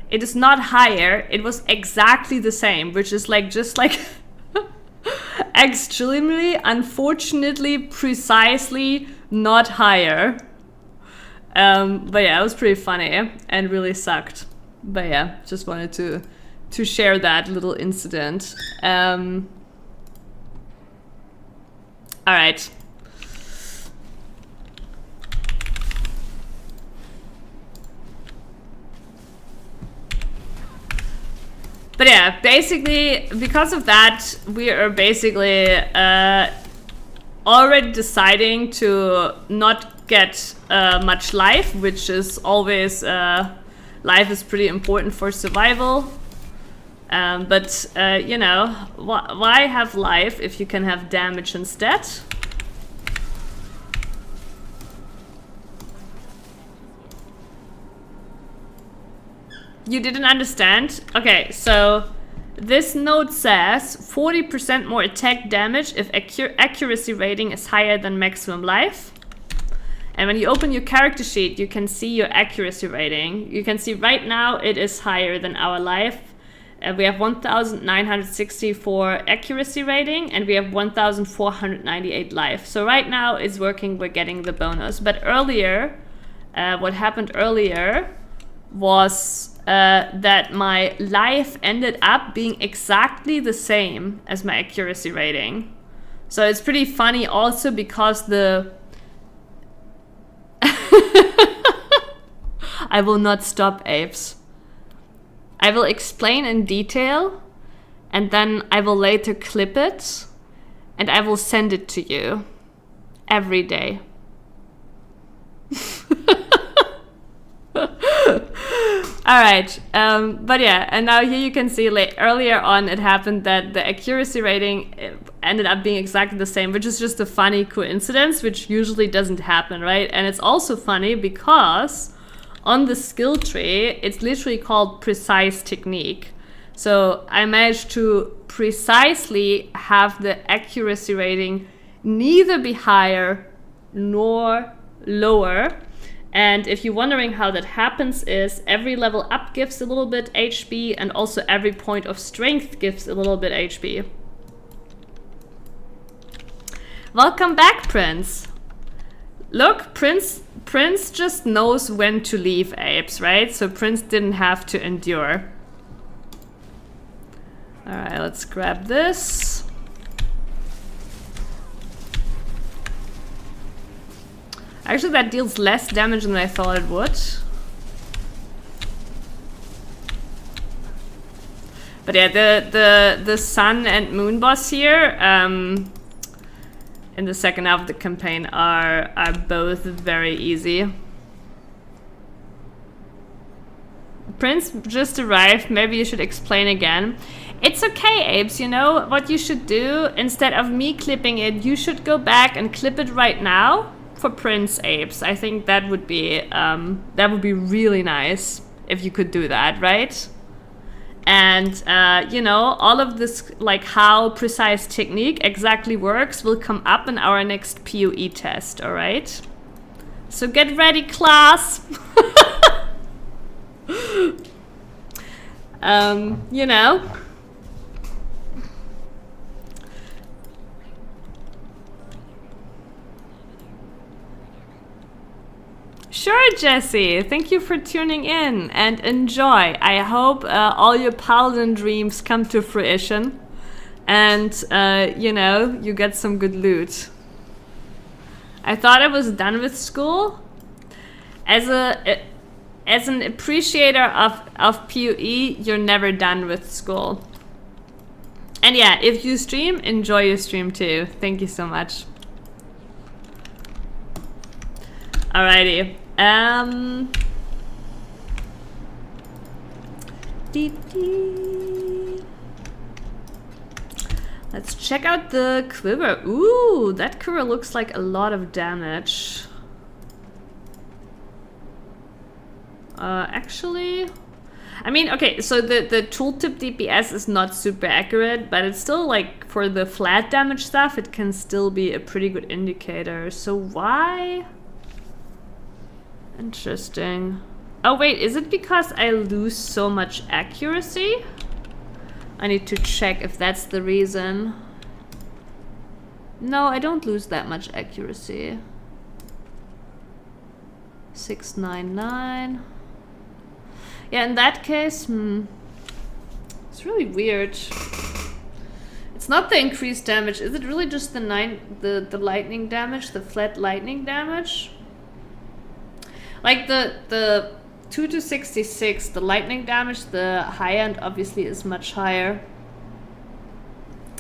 Speaker 1: it is not higher, it was exactly the same, which is like just like extremely, unfortunately, precisely not higher. But yeah, it was pretty funny and really sucked. But yeah, just wanted to share that little incident. All right. But yeah, basically, because of that, we are basically already deciding to not get much life, which is always, life is pretty important for survival. But you know, why have life if you can have damage instead? You didn't understand? Okay, so this note says 40% more attack damage if accuracy rating is higher than maximum life. And when you open your character sheet, you can see your accuracy rating. You can see right now it is higher than our life. We have 1,964 accuracy rating and we have 1,498 life. So right now it's working, we're getting the bonus. But earlier, what happened earlier was that my life ended up being exactly the same as my accuracy rating. So it's pretty funny also because the... I will not stop, apes. I will explain in detail and then I will later clip it and I will send it to you every day. All right, but yeah, and now here you can see earlier on it happened that the accuracy rating ended up being exactly the same, which is just a funny coincidence, which usually doesn't happen, right? And it's also funny because on the skill tree, it's literally called precise technique. So I managed to precisely have the accuracy rating neither be higher nor lower. And if you're wondering how that happens is every level up gives a little bit HP and also every point of strength gives a little bit HP. Welcome back, Prince. Look, Prince just knows when to leave, apes, right? So Prince didn't have to endure. All right, let's grab this. Actually, that deals less damage than I thought it would. But yeah, the sun and moon boss here in the second half of the campaign are both very easy. Prince just arrived. Maybe you should explain again. It's okay, apes. You know what you should do? Instead of me clipping it, you should go back and clip it right now. For Prince, apes. I think that would be really nice if you could do that, right? And you know, all of this, like how precise technique exactly works, will come up in our next PoE test. All right. So get ready, class. You know. Sure, Jesse. Thank you for tuning in and enjoy. I hope all your paladin dreams come to fruition and, you know, you get some good loot. I thought I was done with school. As an appreciator of PoE, you're never done with school. And yeah, if you stream, enjoy your stream too. Thank you so much. Alrighty. Let's check out the quiver. Ooh, that quiver looks like a lot of damage. Actually, I mean, okay, so the tooltip DPS is not super accurate, but it's still like for the flat damage stuff, it can still be a pretty good indicator. So why? Interesting. Oh wait, is it because I lose so much accuracy? I need to check if that's the reason. No, I don't lose that much accuracy. 699. Yeah, in that case, it's really weird. It's not the increased damage. Is it really just the lightning damage, the flat lightning damage? Like the 2 to 66, the lightning damage, the high end obviously is much higher.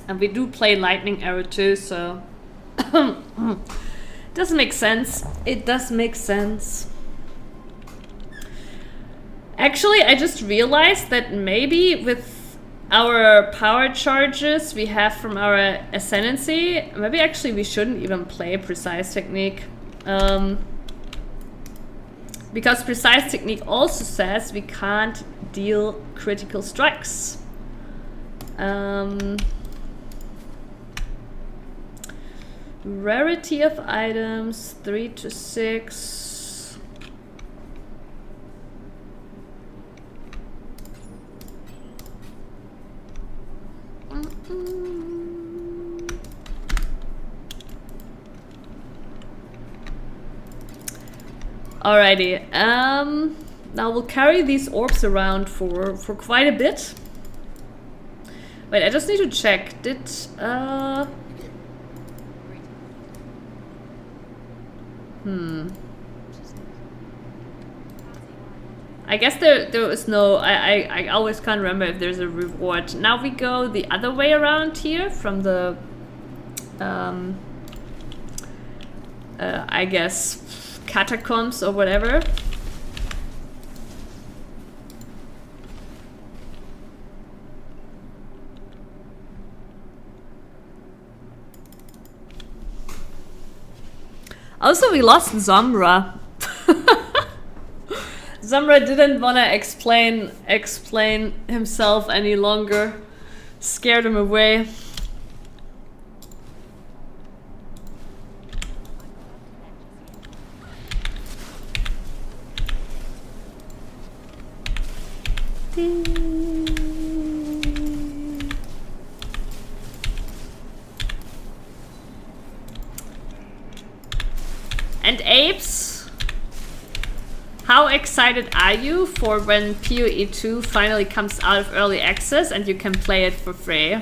Speaker 1: And we do play lightning arrow too, so does make sense. It does make sense. Actually, I just realized that maybe with our power charges we have from our ascendancy, maybe actually we shouldn't even play precise technique. Because precise technique also says we can't deal critical strikes. Rarity of items, 3 to 6. Alrighty, now we'll carry these orbs around for quite a bit. Wait, I just need to check. Did I guess there is no. I always can't remember if there's a reward. Now we go the other way around here from the I guess catacombs or whatever. Also, we lost Zamra. Zamra didn't want to explain himself any longer. Scared him away. And apes, how excited are you for when PoE 2 finally comes out of early access and you can play it for free?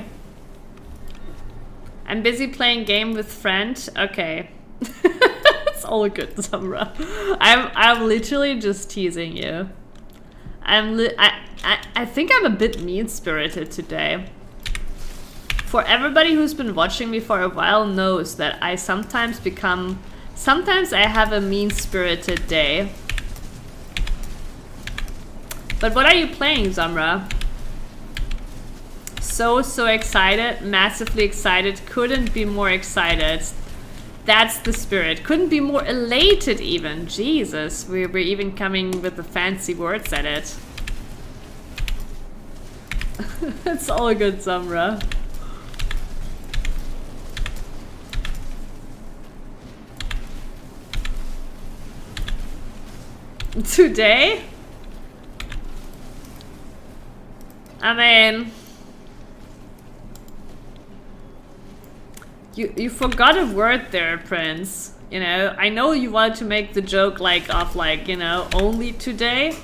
Speaker 1: I'm busy playing game with friend. Okay. It's all good, Zamra. I'm literally just teasing you. I think I'm a bit mean-spirited today. For everybody who's been watching me for a while knows that I sometimes I have a mean-spirited day. But what are you playing, Zamra? So excited, massively excited, couldn't be more excited. That's the spirit. Couldn't be more elated even. Jesus, we're even coming with the fancy words at it. It's all good, Zamra. Today? I mean... You forgot a word there, Prince. You know, I know you wanted to make the joke like of like, you know, only today.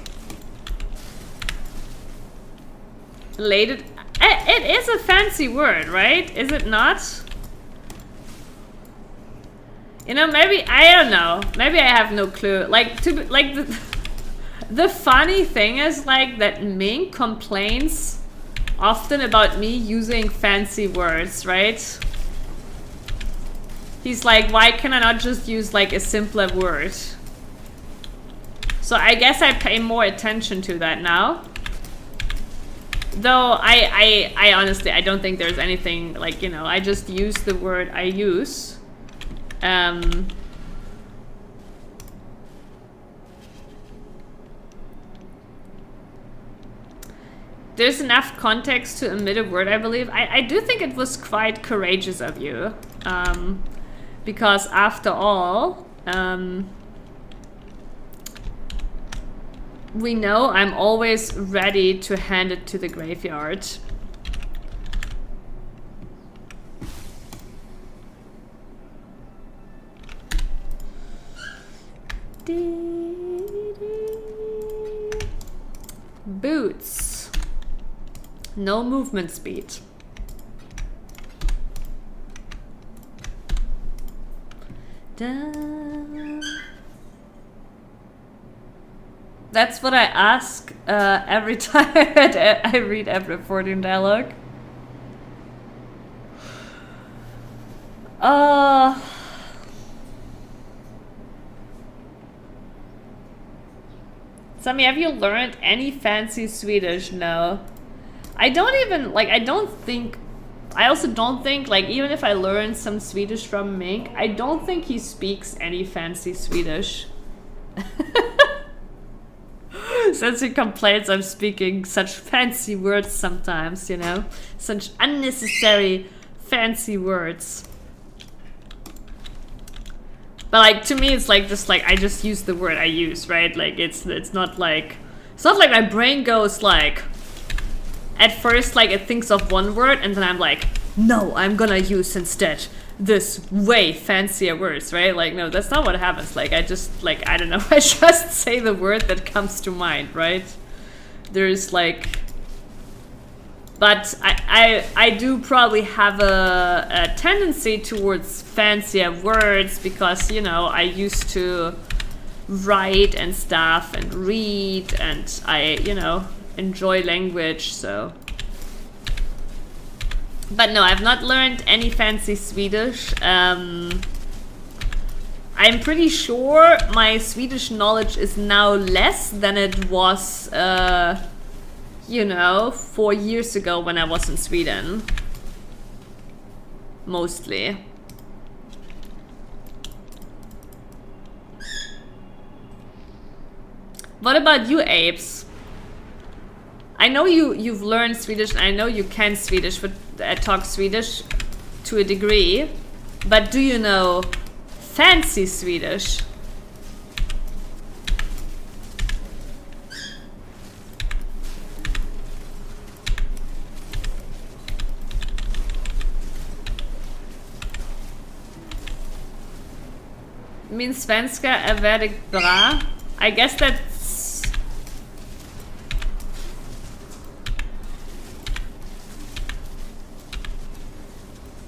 Speaker 1: It is a fancy word, right? Is it not? You know, maybe, I don't know. Maybe I have no clue. Like, the funny thing is like that Ming complains often about me using fancy words, right? He's like, why can I not just use like a simpler word? So I guess I pay more attention to that now. Though I honestly, I don't think there's anything like, you know, I just use the word I use. There's enough context to omit a word, I believe. I do think it was quite courageous of you. Because after all, we know I'm always ready to hand it to the graveyard. Boots. No movement speed. That's what I ask every time I read every 14 dialogue. Sammy, have you learned any fancy Swedish? No. I don't even, like, I also don't think, like, even if I learn some Swedish from Mink, I don't think he speaks any fancy Swedish. Since he complains I'm speaking such fancy words sometimes, you know? Such unnecessary fancy words. But like, to me it's like, just like, I just use the word I use, right? Like, it's not like my brain goes like, at first like it thinks of one word and then I'm like, no, I'm gonna use instead this way fancier words, right? Like, no, that's not what happens. Like, I just, like, I don't know, I just say the word that comes to mind, right? There's like, but I do probably have a tendency towards fancier words because, you know, I used to write and stuff and read and I, you know, enjoy language, so. But no, I've not learned any fancy Swedish. I'm pretty sure my Swedish knowledge is now less than it was, you know, 4 years ago when I was in Sweden. Mostly. What about you, Apes? I know you've learned Swedish, and I know you can Swedish, but talk Swedish to a degree. But do you know fancy Swedish? Min svenska är väldigt bra. I guess that's...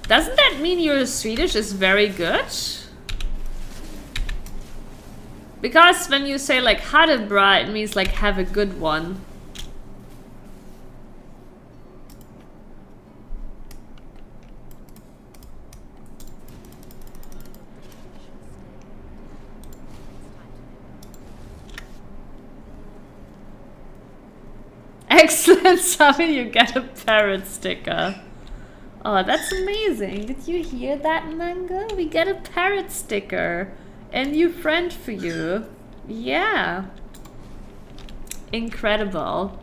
Speaker 1: Doesn't that mean your Swedish is very good? Because when you say like ha det bra, it means like have a good one. Excellent, Sammy, you get a parrot sticker. Oh, that's amazing. Did you hear that, Manga? We get a parrot sticker. A new friend for you. Yeah. Incredible.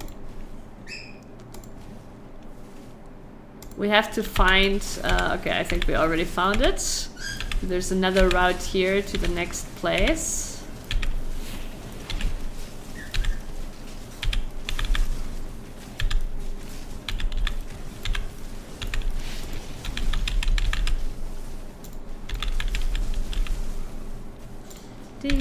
Speaker 1: We have to find... okay, I think we already found it. There's another route here to the next place. Yeah,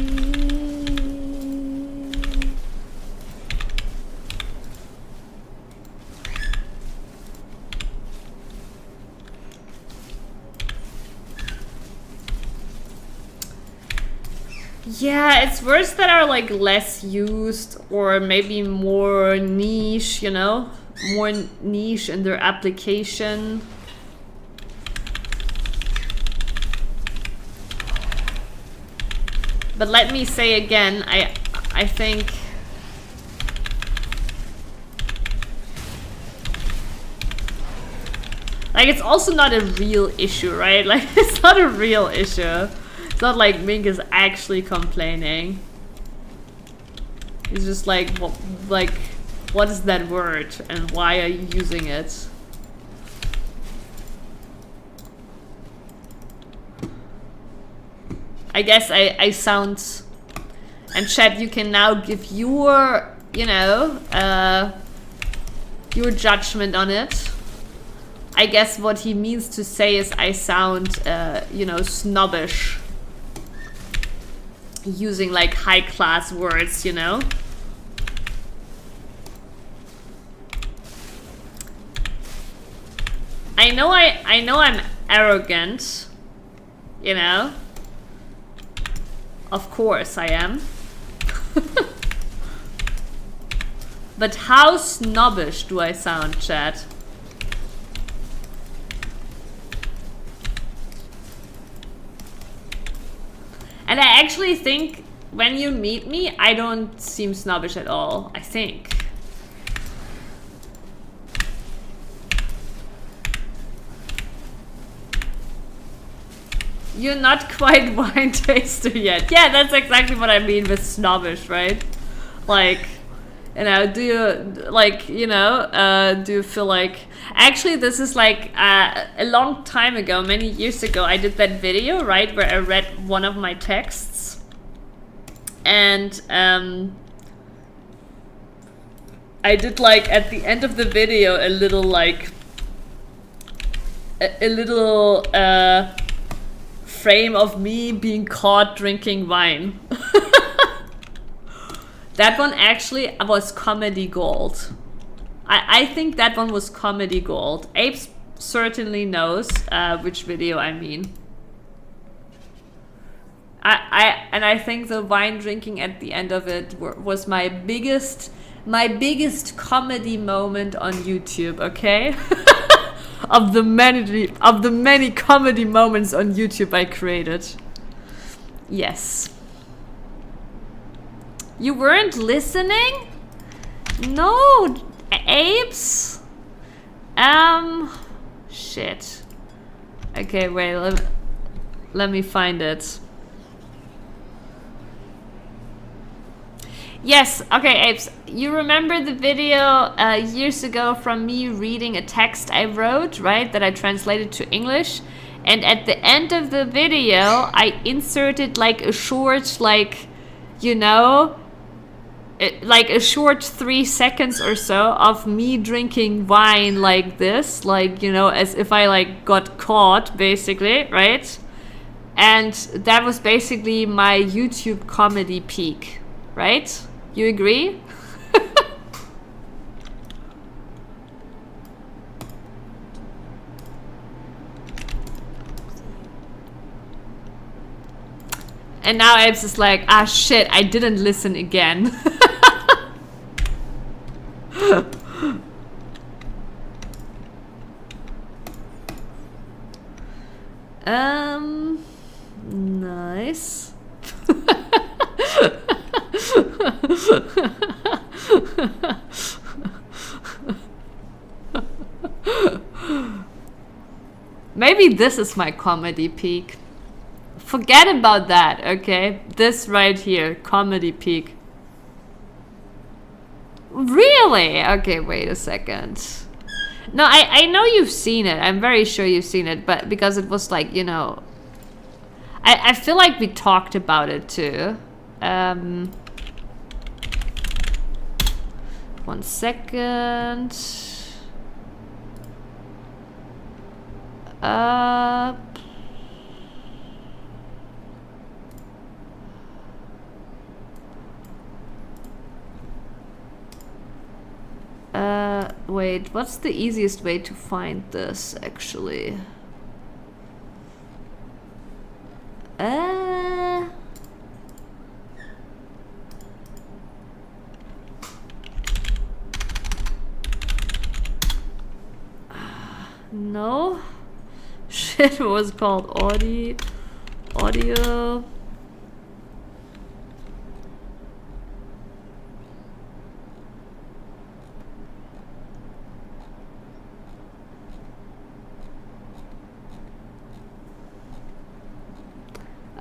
Speaker 1: it's words that are like less used or maybe more niche, you know? More niche in their application. But let me say again, I think like it's also not a real issue, right? Like it's not a real issue. It's not like Mink is actually complaining. He's just like, what is that word and why are you using it? I guess I sound... And chat, you can now give your, you know, your judgment on it. I guess what he means to say is I sound, you know, snobbish. Using like high-class words, you know? I know I'm arrogant, you know? Of course I am. But how snobbish do I sound, chat? And I actually think when you meet me, I don't seem snobbish at all, I think. You're not quite wine taster yet. Yeah, that's exactly what I mean with snobbish, right? Like, you know, do you, like, you know, do you feel like... Actually, this is like a long time ago, many years ago, I did that video, right? Where I read one of my texts. And I did like, at the end of the video, a little like... A little... frame of me being caught drinking wine. That one actually was comedy gold. I think that one was comedy gold. Apes certainly knows which video I mean. I think the wine drinking at the end of it was my biggest comedy moment on YouTube, okay? of the many comedy moments on YouTube I created. Yes. You weren't listening? No, apes? Shit. Okay, wait, let me find it. Yes, okay, apes. You remember the video years ago from me reading a text I wrote, right? That I translated to English. And at the end of the video, I inserted like a short, like, you know, like a short 3 seconds or so of me drinking wine like this. Like, you know, as if I like got caught, basically, right? And that was basically my YouTube comedy peak, right? You agree? And now Apes is like, ah shit, I didn't listen again. Nice. Maybe this is my comedy peak. Forget about that, okay? This right here, comedy peak. Really? Okay, wait a second. No, I know you've seen it. I'm very sure you've seen it, but because it was like, you know... I feel like we talked about it too. 1 second. Wait, what's the easiest way to find this, actually? No? Shit, what was it called? Audio.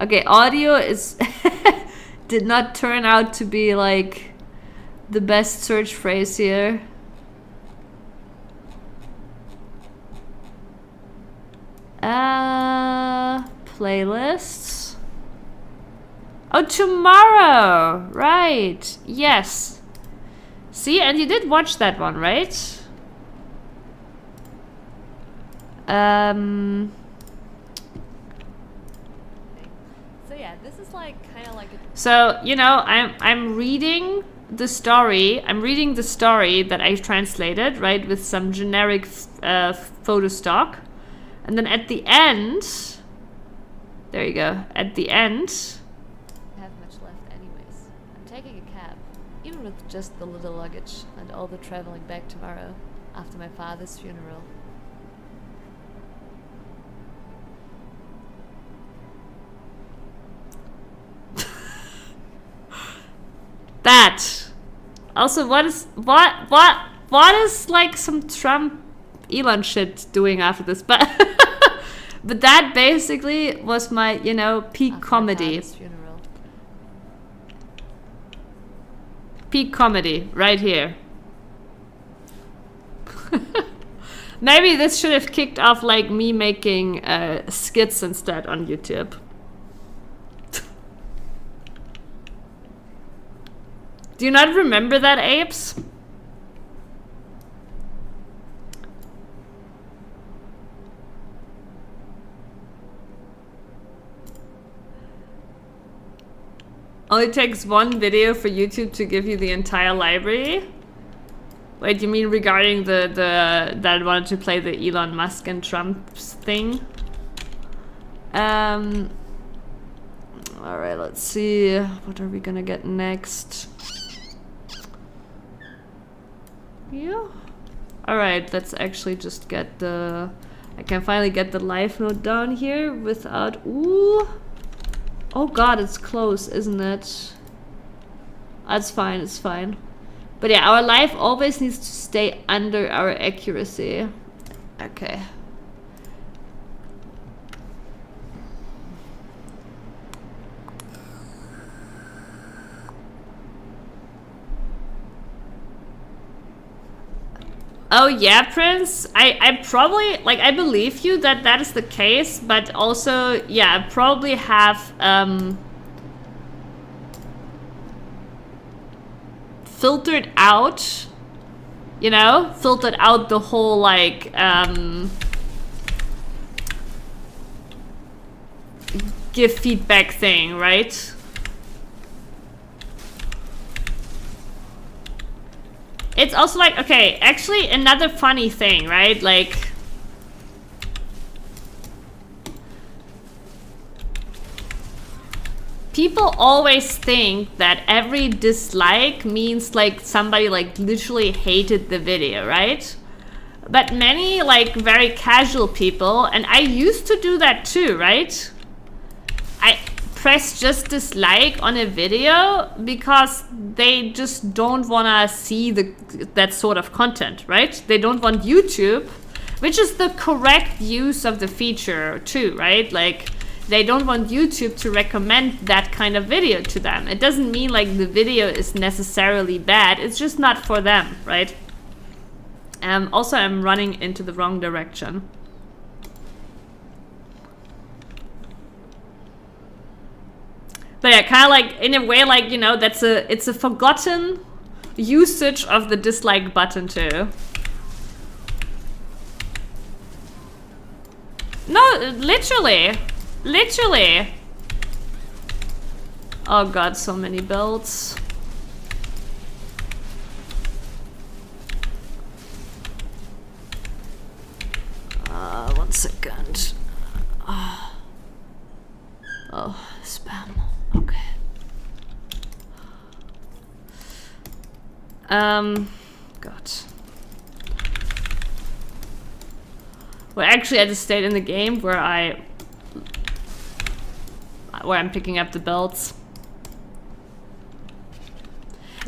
Speaker 1: Okay, audio is did not turn out to be like the best search phrase here. Playlists. Oh, tomorrow! Right. Yes. See, and you did watch that one, right? So yeah, this is like kind of like so, you know, I'm reading the story. I'm reading the story that I translated, right, with some generic photo stock. And then at the end, there you go. At the end, I have much left anyways. I'm taking a cab, even with just the little luggage and all the traveling back tomorrow after my father's funeral. That. Also, what is like some Trump Elon shit doing after this? But but that basically was my, you know, peak after comedy. Peak comedy right here. Maybe this should have kicked off like me making skits instead on YouTube. Do you not remember that, apes? Only takes one video for YouTube to give you the entire library? Wait, you mean regarding the that I wanted to play the Elon Musk and Trump thing? Alright, let's see. What are we gonna get next? Yeah. Alright, let's actually just get the... I can finally get the live note down here without... Ooh! Oh god, it's close, isn't it? That's fine, it's fine. But yeah, our life always needs to stay under our accuracy. Okay. Oh yeah, Prince. I probably, like, I believe you that that is the case, but also, yeah, I probably have filtered out, you know, filtered out the whole like give feedback thing, right? It's also like, okay, actually another funny thing, right? Like, people always think that every dislike means like somebody like literally hated the video, right? But many like very casual people, and I used to do that too, right? I press just dislike on a video because they just don't want to see that sort of content, right? They don't want YouTube, which is the correct use of the feature too, right? Like, they don't want YouTube to recommend that kind of video to them. It doesn't mean like the video is necessarily bad, it's just not for them, right? Also, I'm running into the wrong direction. But yeah, kind of like, in a way, like, you know, it's a forgotten usage of the dislike button too. No, literally. Literally. Oh god, so many belts. second. Oh, spam. Okay. God. We're actually at a state in the game where I'm picking up the belts.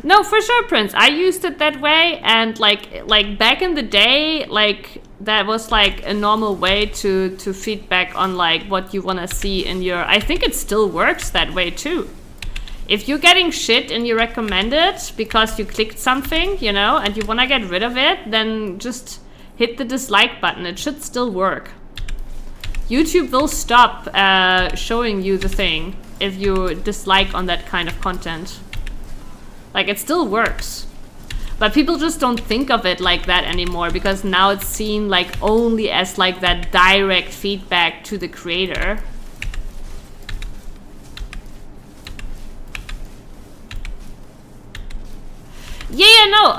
Speaker 1: No, for sure, Prince. I used it that way, and like back in the day, like that was like a normal way to feedback on like what you want to see in your. I think it still works that way too. If you're getting shit and you recommend it because you clicked something, you know, and you want to get rid of it, then just hit the dislike button. It should still work. YouTube will stop showing you the thing if you dislike on that kind of content. Like, it still works. But people just don't think of it like that anymore because now it's seen like only as like that direct feedback to the creator. Yeah, no,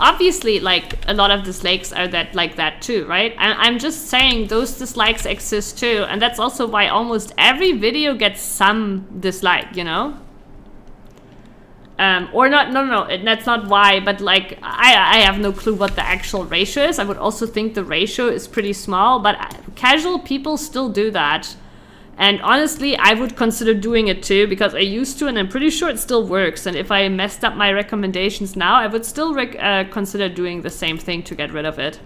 Speaker 1: obviously, like, a lot of dislikes are that like that too, right? I'm just saying those dislikes exist too, and that's also why almost every video gets some dislike, you know? Or not, no, that's not why, but like, I have no clue what the actual ratio is. I would also think the ratio is pretty small, but casual people still do that. And honestly, I would consider doing it too, because I used to, and I'm pretty sure it still works. And if I messed up my recommendations now, I would still consider doing the same thing to get rid of it.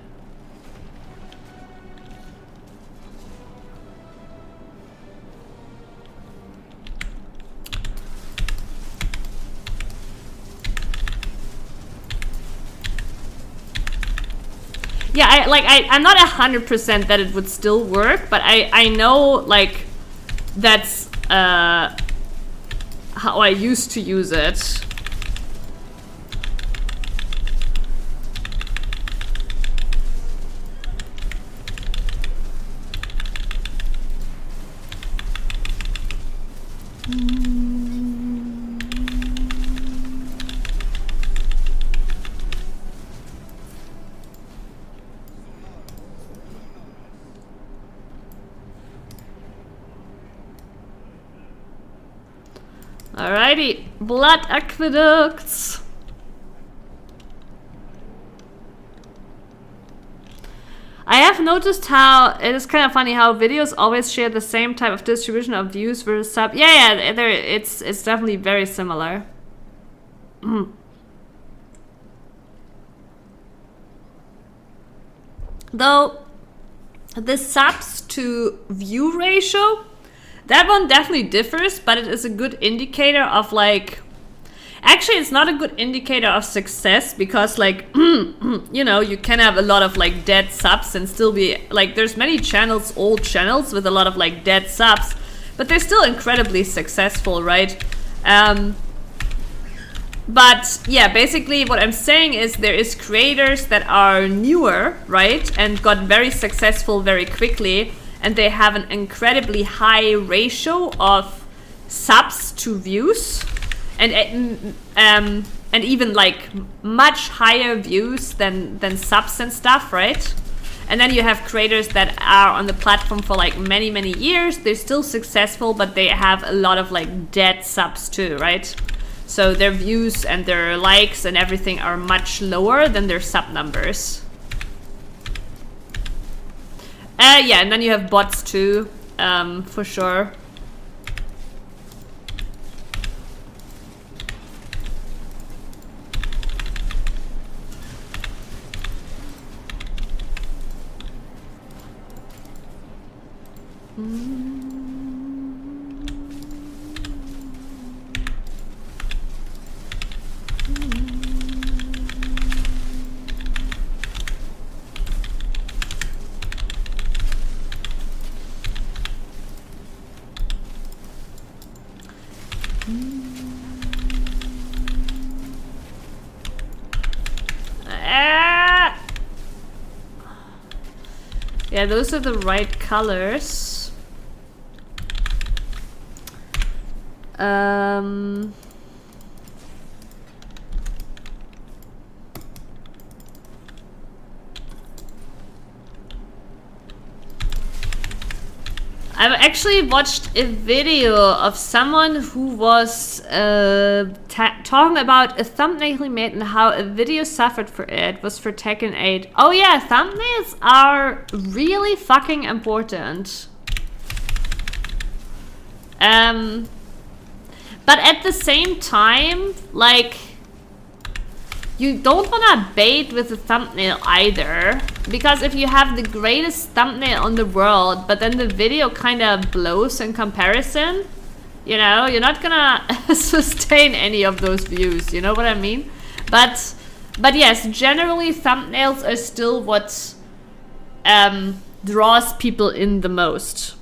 Speaker 1: Yeah, I'm not 100% that it would still work, but I know, like, that's how I used to use it. Alrighty, blood aqueducts. I have noticed how it is kind of funny how videos always share the same type of distribution of views versus sub. Yeah, it's definitely very similar. Though the subs to view ratio, that one definitely differs, but it is a good indicator of like... Actually, it's not a good indicator of success because like, you know, you can have a lot of like dead subs and still be... Like, there's many channels, old channels with a lot of like dead subs, but they're still incredibly successful, right? But yeah, basically what I'm saying is there is creators that are newer, right? And got very successful very quickly. And they have an incredibly high ratio of subs to views, and even like much higher views than subs and stuff, right? And then you have creators that are on the platform for like many years. They're still successful, but they have a lot of like dead subs too, right? So their views and their likes and everything are much lower than their sub numbers. Yeah, and then you have bots too, for sure. Yeah, those are the right colors. I've actually watched a video of someone who was talking about a thumbnail he made and how a video suffered for it was for Tekken 8. Oh yeah, thumbnails are really fucking important. But at the same time, like, you don't want to bait with the thumbnail either, because if you have the greatest thumbnail in the world, but then the video kind of blows in comparison, you know, you're not gonna sustain any of those views, you know what I mean? But yes, generally thumbnails are still what draws people in the most.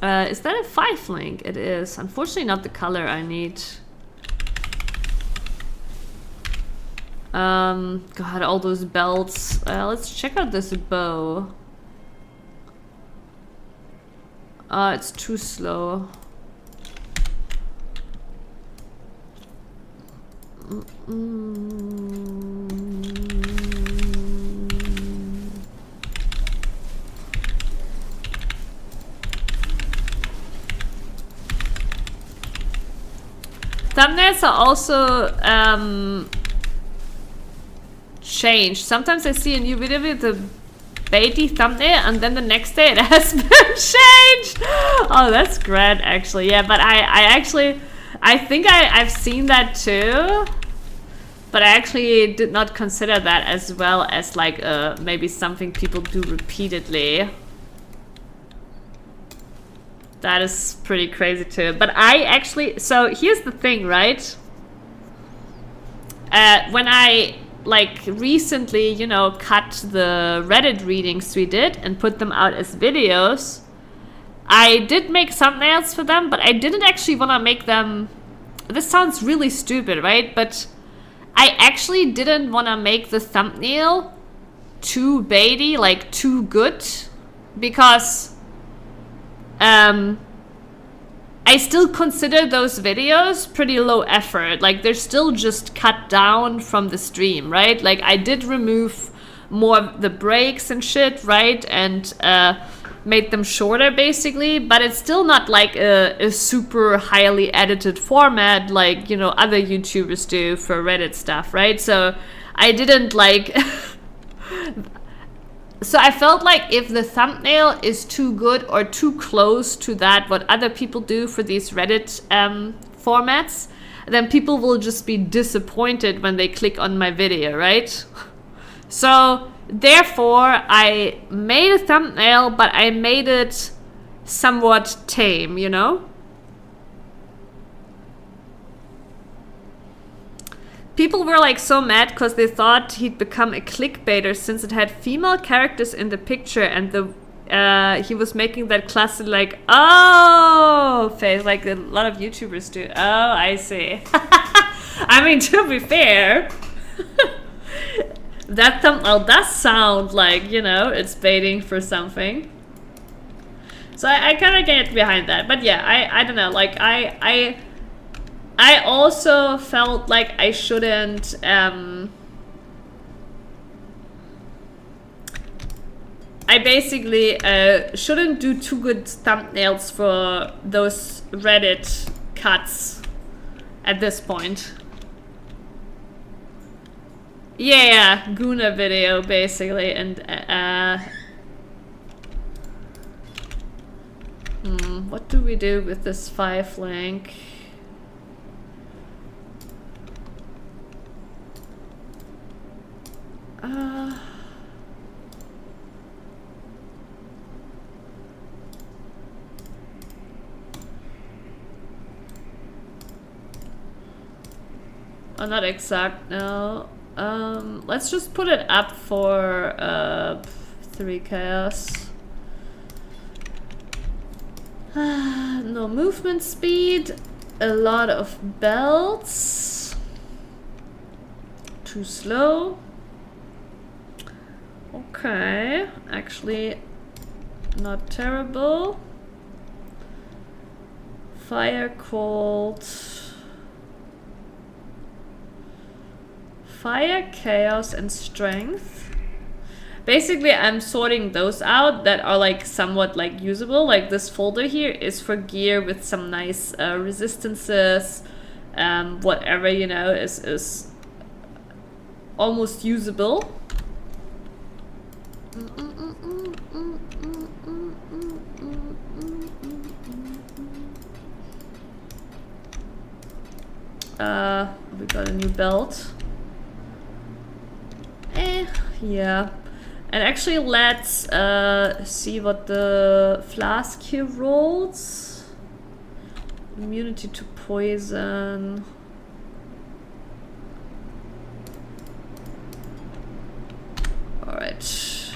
Speaker 1: Is that a 5 link? It is. Unfortunately not the color I need. God, all those belts. Let's check out this bow. It's too slow. Thumbnails are also changed. Sometimes I see a new video with a baity thumbnail and then the next day it has been changed. Oh, that's great actually. Yeah, but I think I've seen that too, but I actually did not consider that as well as like maybe something people do repeatedly. That is pretty crazy too. But I actually, so here's the thing, right? When I like recently, you know, cut the Reddit readings we did and put them out as videos, I did make thumbnails for them, but I didn't actually want to make them, this sounds really stupid, right? But I actually didn't want to make the thumbnail too baity, like too good, because I still consider those videos pretty low effort. Like, they're still just cut down from the stream, right? Like, I did remove more of the breaks and shit, right? And made them shorter, basically. But it's still not like a super highly edited format like, you know, other YouTubers do for Reddit stuff, right? So I didn't like... So I felt like if the thumbnail is too good or too close to that what other people do for these Reddit formats, then people will just be disappointed when they click on my video, right? So therefore I made a thumbnail, but I made it somewhat tame, you know? People were like so mad because they thought he'd become a clickbaiter since it had female characters in the picture, and the he was making that classic like, oh face like a lot of YouTubers do. Oh, I see. I mean, to be fair, that thumbnail does sound like, you know, it's baiting for something. So I kind of get behind that. But yeah, I don't know, like I also felt like I shouldn't I basically shouldn't do too good thumbnails for those Reddit cuts at this point. Yeah, Guna video basically, and what do we do with this 5 link? Oh, not exact, no. Let's just put it up for 3 chaos. No movement speed, a lot of belts. Too slow. Okay, actually not terrible. Fire cold. Fire, chaos, and strength. basically I'm sorting those out that are like somewhat like usable. Like this folder here is for gear with some nice resistances, whatever, you know, is almost usable. We got a new belt. Yeah. And actually, let's see what the flask here rolls. Immunity to poison. Alright.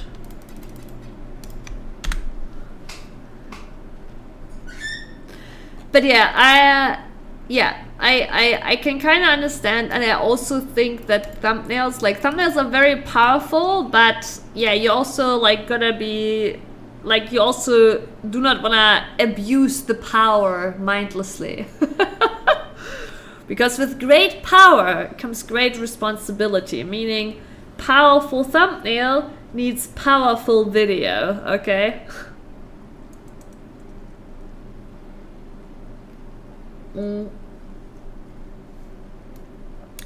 Speaker 1: But yeah, I can kind of understand, and I also think that thumbnails are very powerful, but yeah, you also like gotta be, like, you also do not wanna abuse the power mindlessly. Because with great power comes great responsibility, meaning powerful thumbnail needs powerful video, okay?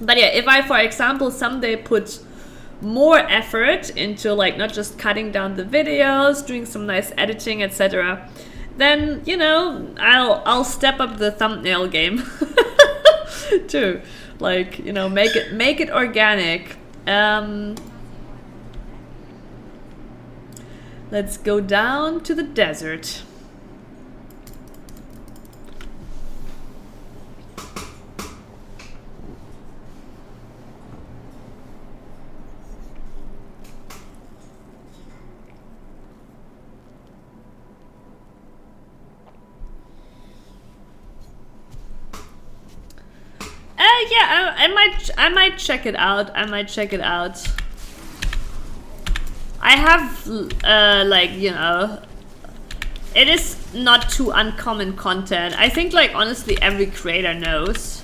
Speaker 1: But yeah, if I, for example, someday put more effort into like not just cutting down the videos, doing some nice editing, etc., then, you know, I'll step up the thumbnail game too. Like, you know, make it organic. Let's go down to the desert. Yeah, I might check it out. I have, like, you know, it is not too uncommon content. I think, like, honestly, every creator knows.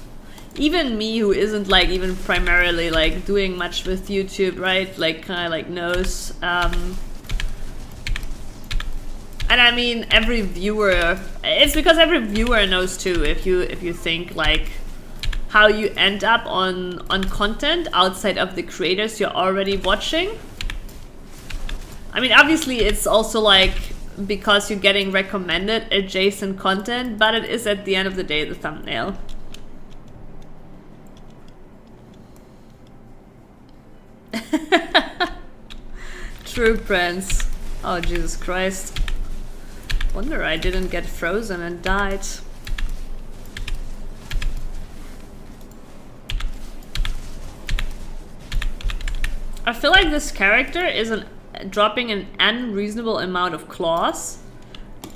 Speaker 1: Even me, who isn't, like, even primarily, like, doing much with YouTube, right? Like, kind of, like, knows. And I mean, every viewer, it's because every viewer knows too. If you think, like, how you end up on content outside of the creators you're already watching. I mean, obviously it's also like because you're getting recommended adjacent content, but it is at the end of the day the thumbnail. True, Prince. Oh, Jesus Christ. Wonder I didn't get frozen and died. I feel like this character is dropping an unreasonable amount of claws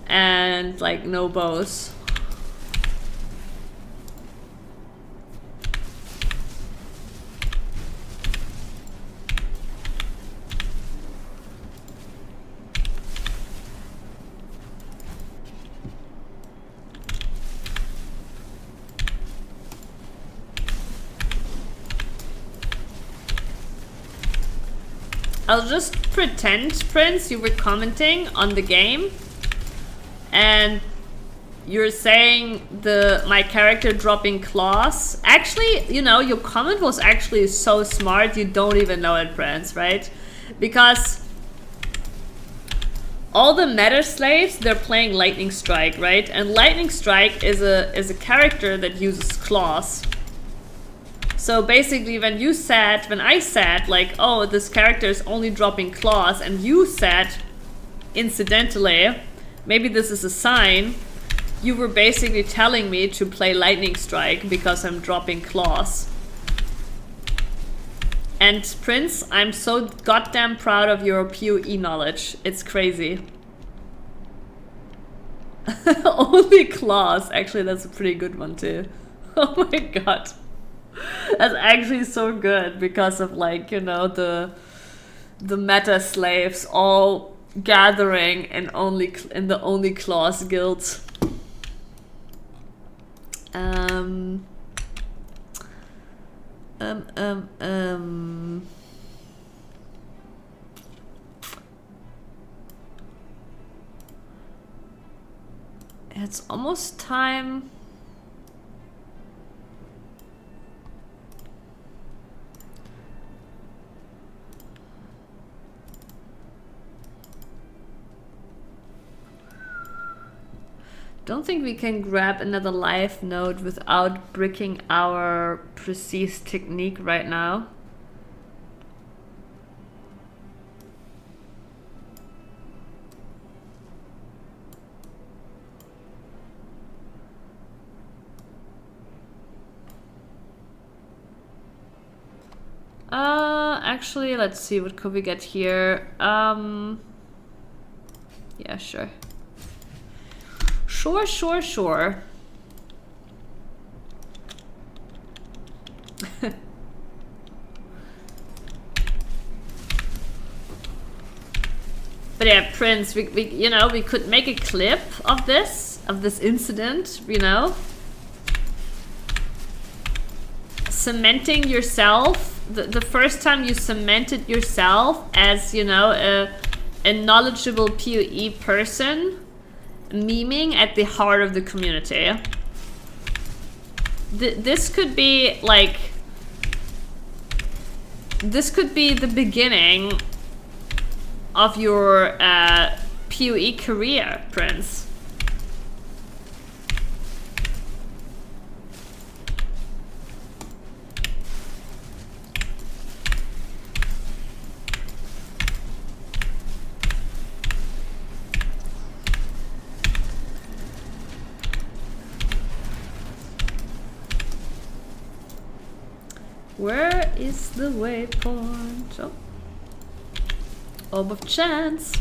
Speaker 1: and like no bows. I'll just pretend, Prince, you were commenting on the game and you're saying my character dropping claws. Actually, you know, your comment was actually so smart you don't even know it, Prince, right? Because all the meta slaves, they're playing Lightning Strike, right? And Lightning Strike is a character that uses claws. So basically when I said like, oh, this character is only dropping claws, and you said, incidentally, maybe this is a sign, you were basically telling me to play Lightning Strike because I'm dropping claws. And Prince, I'm so goddamn proud of your PoE knowledge. It's crazy. Only claws. Actually, that's a pretty good one too. Oh my god. That's actually so good because of, like, you know, the meta slaves all gathering in the only claws guild. It's almost time. Don't think we can grab another live node without bricking our precise technique right now. Actually, let's see, what could we get here? Yeah, sure. Sure. But yeah, Prince, we you know, we could make a clip of this incident, you know. Cementing yourself, the first time you cemented yourself as, you know, a knowledgeable PoE person, memeing at the heart of the community. This could be like, this could be the beginning of your PoE career, Prince. Where is the waypoint? Oh. Orb of chance.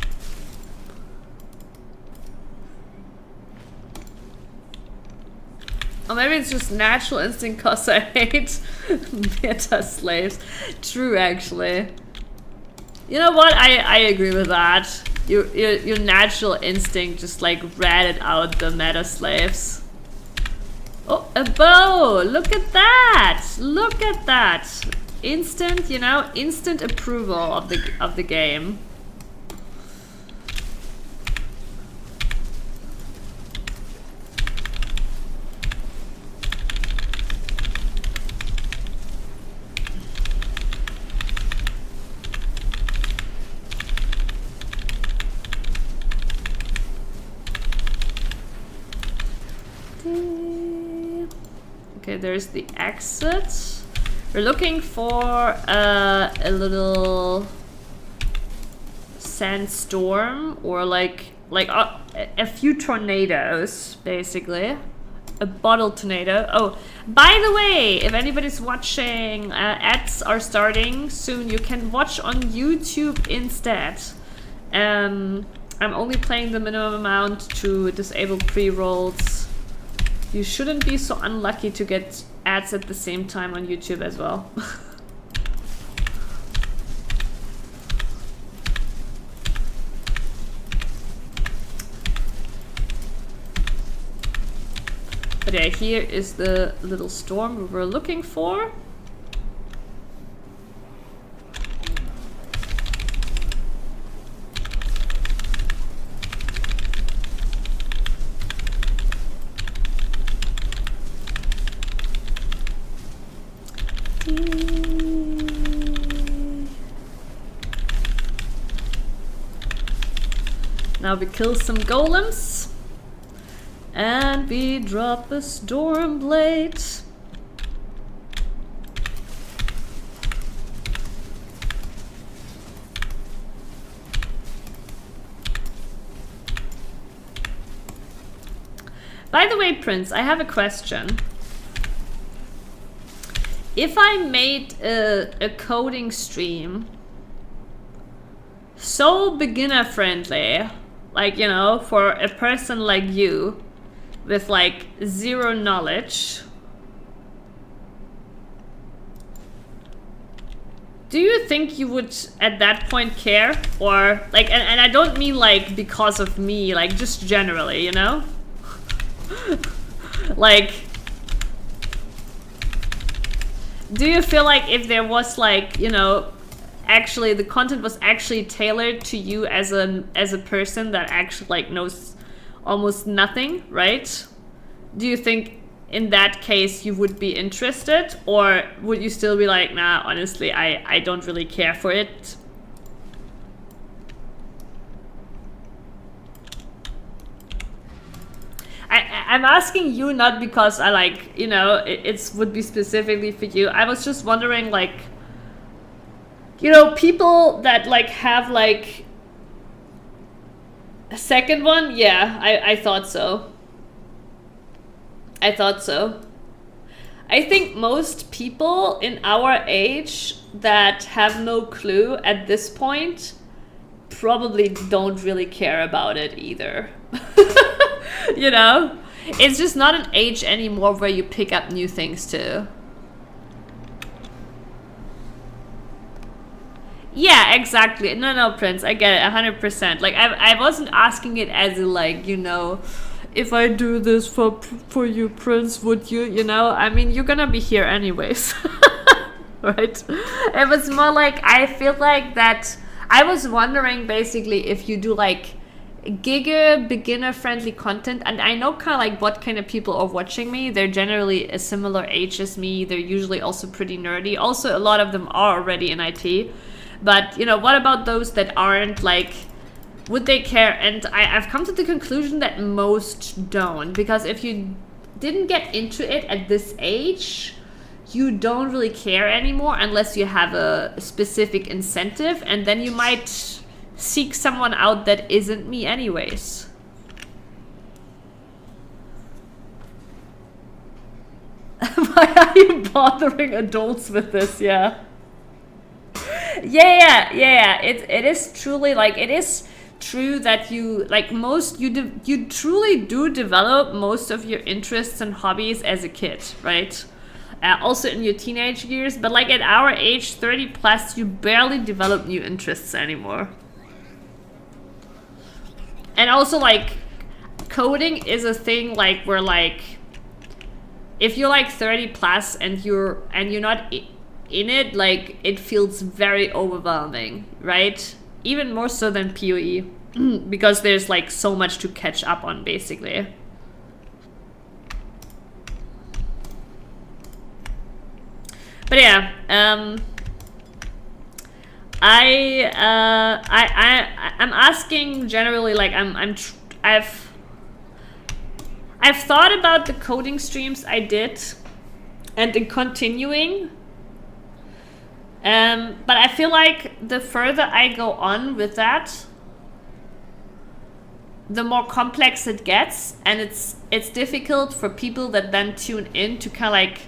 Speaker 1: Or maybe it's just natural instinct cause I hate meta slaves. True, actually. You know what? I agree with that. Your natural instinct just like ratted out the meta slaves. Oh, a bow! Look at that! Look at that! Instant, you know, instant approval of the game. Okay, there's the exit. We're looking for a little sandstorm or like a few tornadoes, basically. A bottle tornado. Oh, by the way, if anybody's watching, ads are starting soon. You can watch on YouTube instead. I'm only playing the minimum amount to disable pre-rolls. You shouldn't be so unlucky to get ads at the same time on YouTube as well. But yeah, here is the little storm we were looking for. Now we kill some golems. And we drop a storm blade. By the way, Prince, I have a question. If I made a coding stream so beginner friendly, like, you know, for a person like you with like zero knowledge, do you think you would at that point care? Or like, and I don't mean like because of me, like just generally, you know? Like, do you feel like if there was like, you know, actually the content was actually tailored to you as a person that actually like knows almost nothing, right? Do you think in that case you would be interested, or would you still be like, nah, honestly, I don't really care for it? I'm asking you not because I like, you know, it would be specifically for you. I was just wondering, like, you know, people that like have like a second one. Yeah, I thought so. I thought so. I think most people in our age that have no clue at this point probably don't really care about it either. You know? It's just not an age anymore where you pick up new things too. Yeah, exactly. No, Prince, I get it 100%. Like, I wasn't asking it as a, like, you know, if I do this for you, Prince, would you, you know? I mean, you're gonna be here anyways. Right? It was more like, I feel like that, I was wondering basically if you do like gigger, beginner-friendly content, and I know kind of like what kind of people are watching me. They're generally a similar age as me. They're usually also pretty nerdy. Also, a lot of them are already in IT. But, you know, what about those that aren't? Like, would they care? And I've come to the conclusion that most don't. Because if you didn't get into it at this age, you don't really care anymore unless you have a specific incentive. And then you might seek someone out that isn't me anyways. Why are you bothering adults with this? Yeah. Yeah. It is truly like, it is true that you like most you truly do develop most of your interests and hobbies as a kid, right? Also in your teenage years, but like at our age, 30 plus, you barely develop new interests anymore. And also, like, coding is a thing, like, where, like, if you're, like, 30 plus and you're not in it, like, it feels very overwhelming, right? Even more so than PoE, because there's, like, so much to catch up on, basically. But yeah, I'm asking generally, like, I've thought about the coding streams I did and in continuing, but I feel like the further I go on with that, the more complex it gets, and it's difficult for people that then tune in to kind of like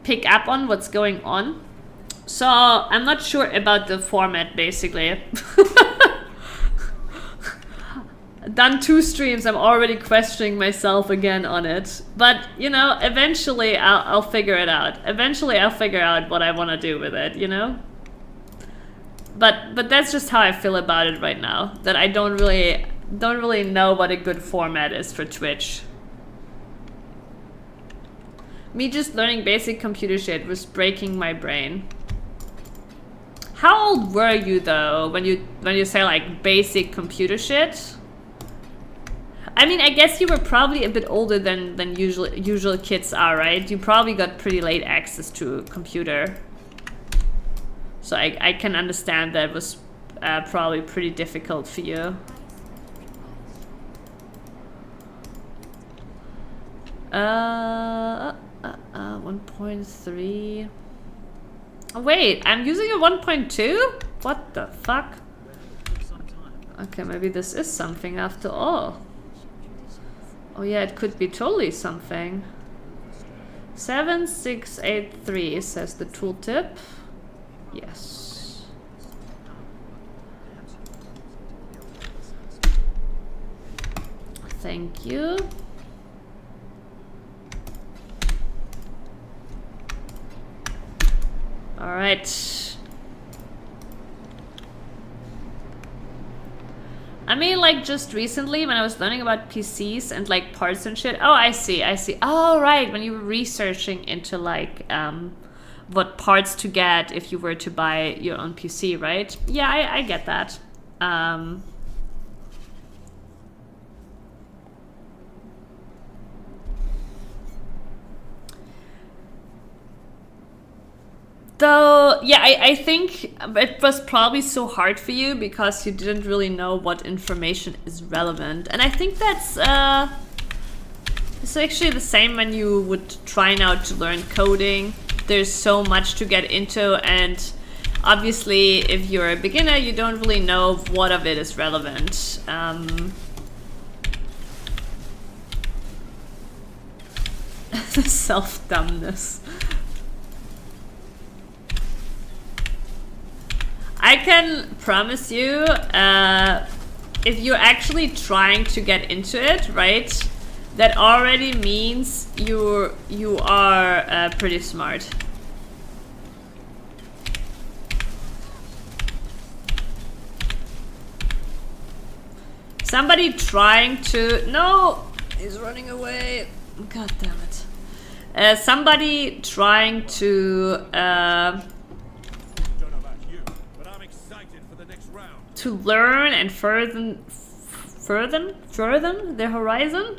Speaker 1: pick up on what's going on. So I'm not sure about the format, basically. Done 2 streams, I'm already questioning myself again on it. But, you know, eventually I'll figure it out. Eventually I'll figure out what I want to do with it, you know? But that's just how I feel about it right now. That I don't really know what a good format is for Twitch. Me just learning basic computer shit was breaking my brain. How old were you though when you say like basic computer shit? I mean, I guess you were probably a bit older than usual kids are, right? You probably got pretty late access to a computer. So I can understand that was probably pretty difficult for you. 1.3. Oh, wait, I'm using a 1.2? What the fuck? Okay, maybe this is something after all. Oh yeah, it could be totally something. 7683 says the tooltip. Yes. Thank you. All right. I mean, like, just recently when I was learning about PCs and like parts and shit. Oh, I see. Oh, right. When you were researching into like what parts to get if you were to buy your own PC, right? Yeah, I get that. Though, yeah, I think it was probably so hard for you because you didn't really know what information is relevant. And I think that's it's actually the same when you would try now to learn coding. There's so much to get into, and obviously if you're a beginner, you don't really know what of it is relevant. The self-dumbness. I can promise you, if you're actually trying to get into it, right, that already means you are pretty smart. Somebody trying to... No! He's running away. God damn it. Somebody trying to... to learn and furthen their horizon.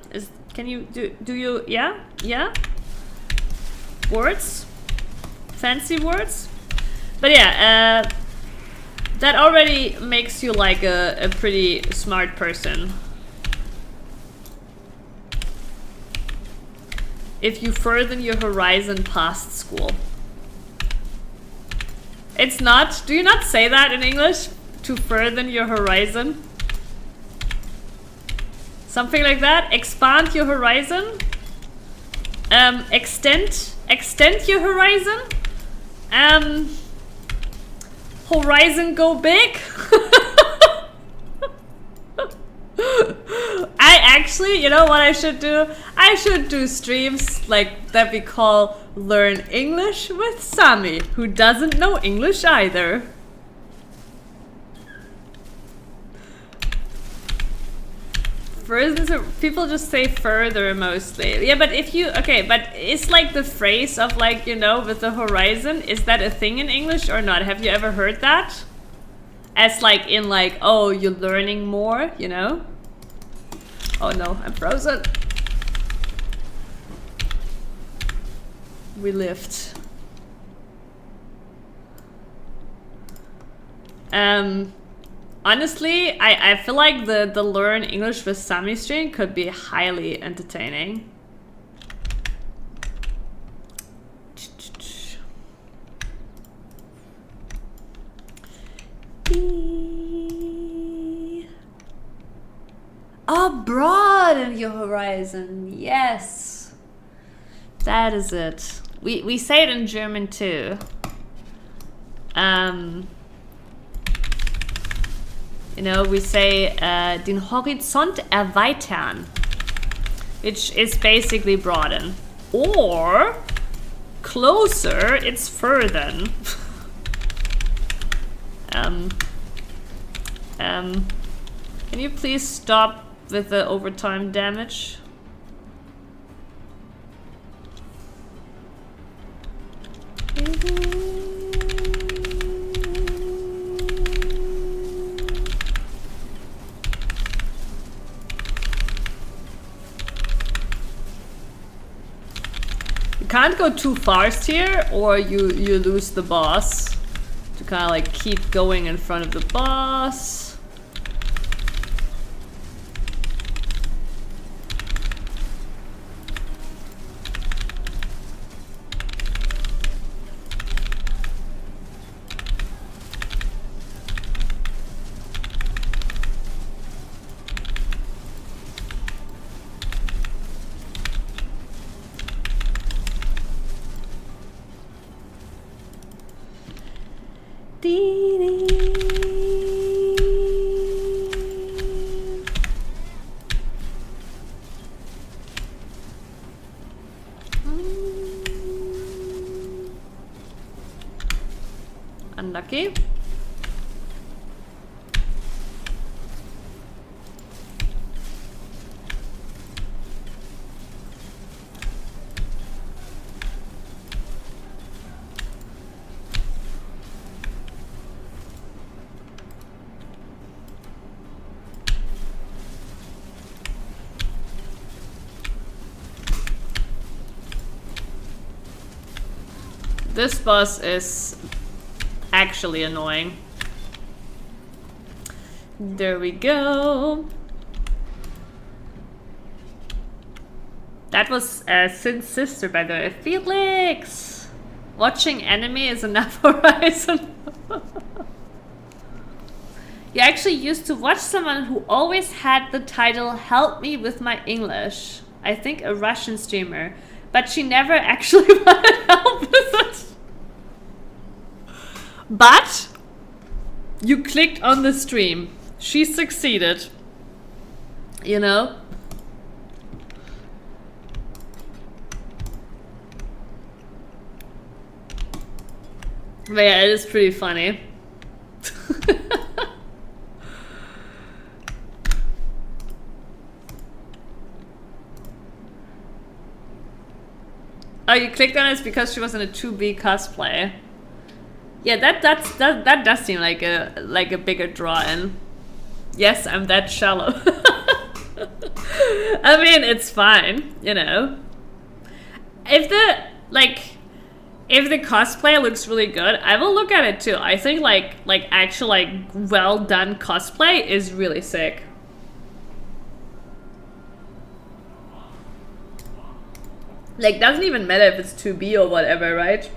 Speaker 1: Can you do you yeah words, fancy words, but yeah, that already makes you like a pretty smart person if you further your horizon past school. It's not, do you not say that in English? To further your horizon? Something like that? Expand your horizon? Extend your horizon? Horizon go big? I actually, you know what I should do? I should do streams like that we call Learn English with Sami, who doesn't know English either. Further, people just say further mostly. Yeah, but if you, okay, but it's like the phrase of like, you know, with the horizon, is that a thing in English or not? Have you ever heard that? As like in like, oh, you're learning more, you know? Oh no, I'm frozen. We lived. Honestly, I feel like the Learn English with Sami stream could be highly entertaining. Oh, broaden your horizon. Yes. That is it. We say it in German too. You know, we say den Horizont erweitern, which is basically broaden. Or closer, it's further. Can you please stop with the overtime damage? You can't go too fast here, or you lose the boss. To kind of like keep going in front of the boss. Unlucky. This boss is actually annoying. There we go. That was Sin's sister, by the way. Felix! Watching anime is enough horizon. You actually used to watch someone who always had the title Help Me With My English. I think a Russian streamer. But she never actually wanted help with it. But you clicked on the stream. She succeeded. You know? But yeah, it is pretty funny. Oh, you clicked on it because she was in a 2B cosplay. Yeah, that does seem like a bigger draw in. Yes, I'm that shallow. I mean, it's fine, you know. If the cosplay looks really good, I will look at it too. I think actual well done cosplay is really sick. Like, doesn't even matter if it's 2B or whatever, right?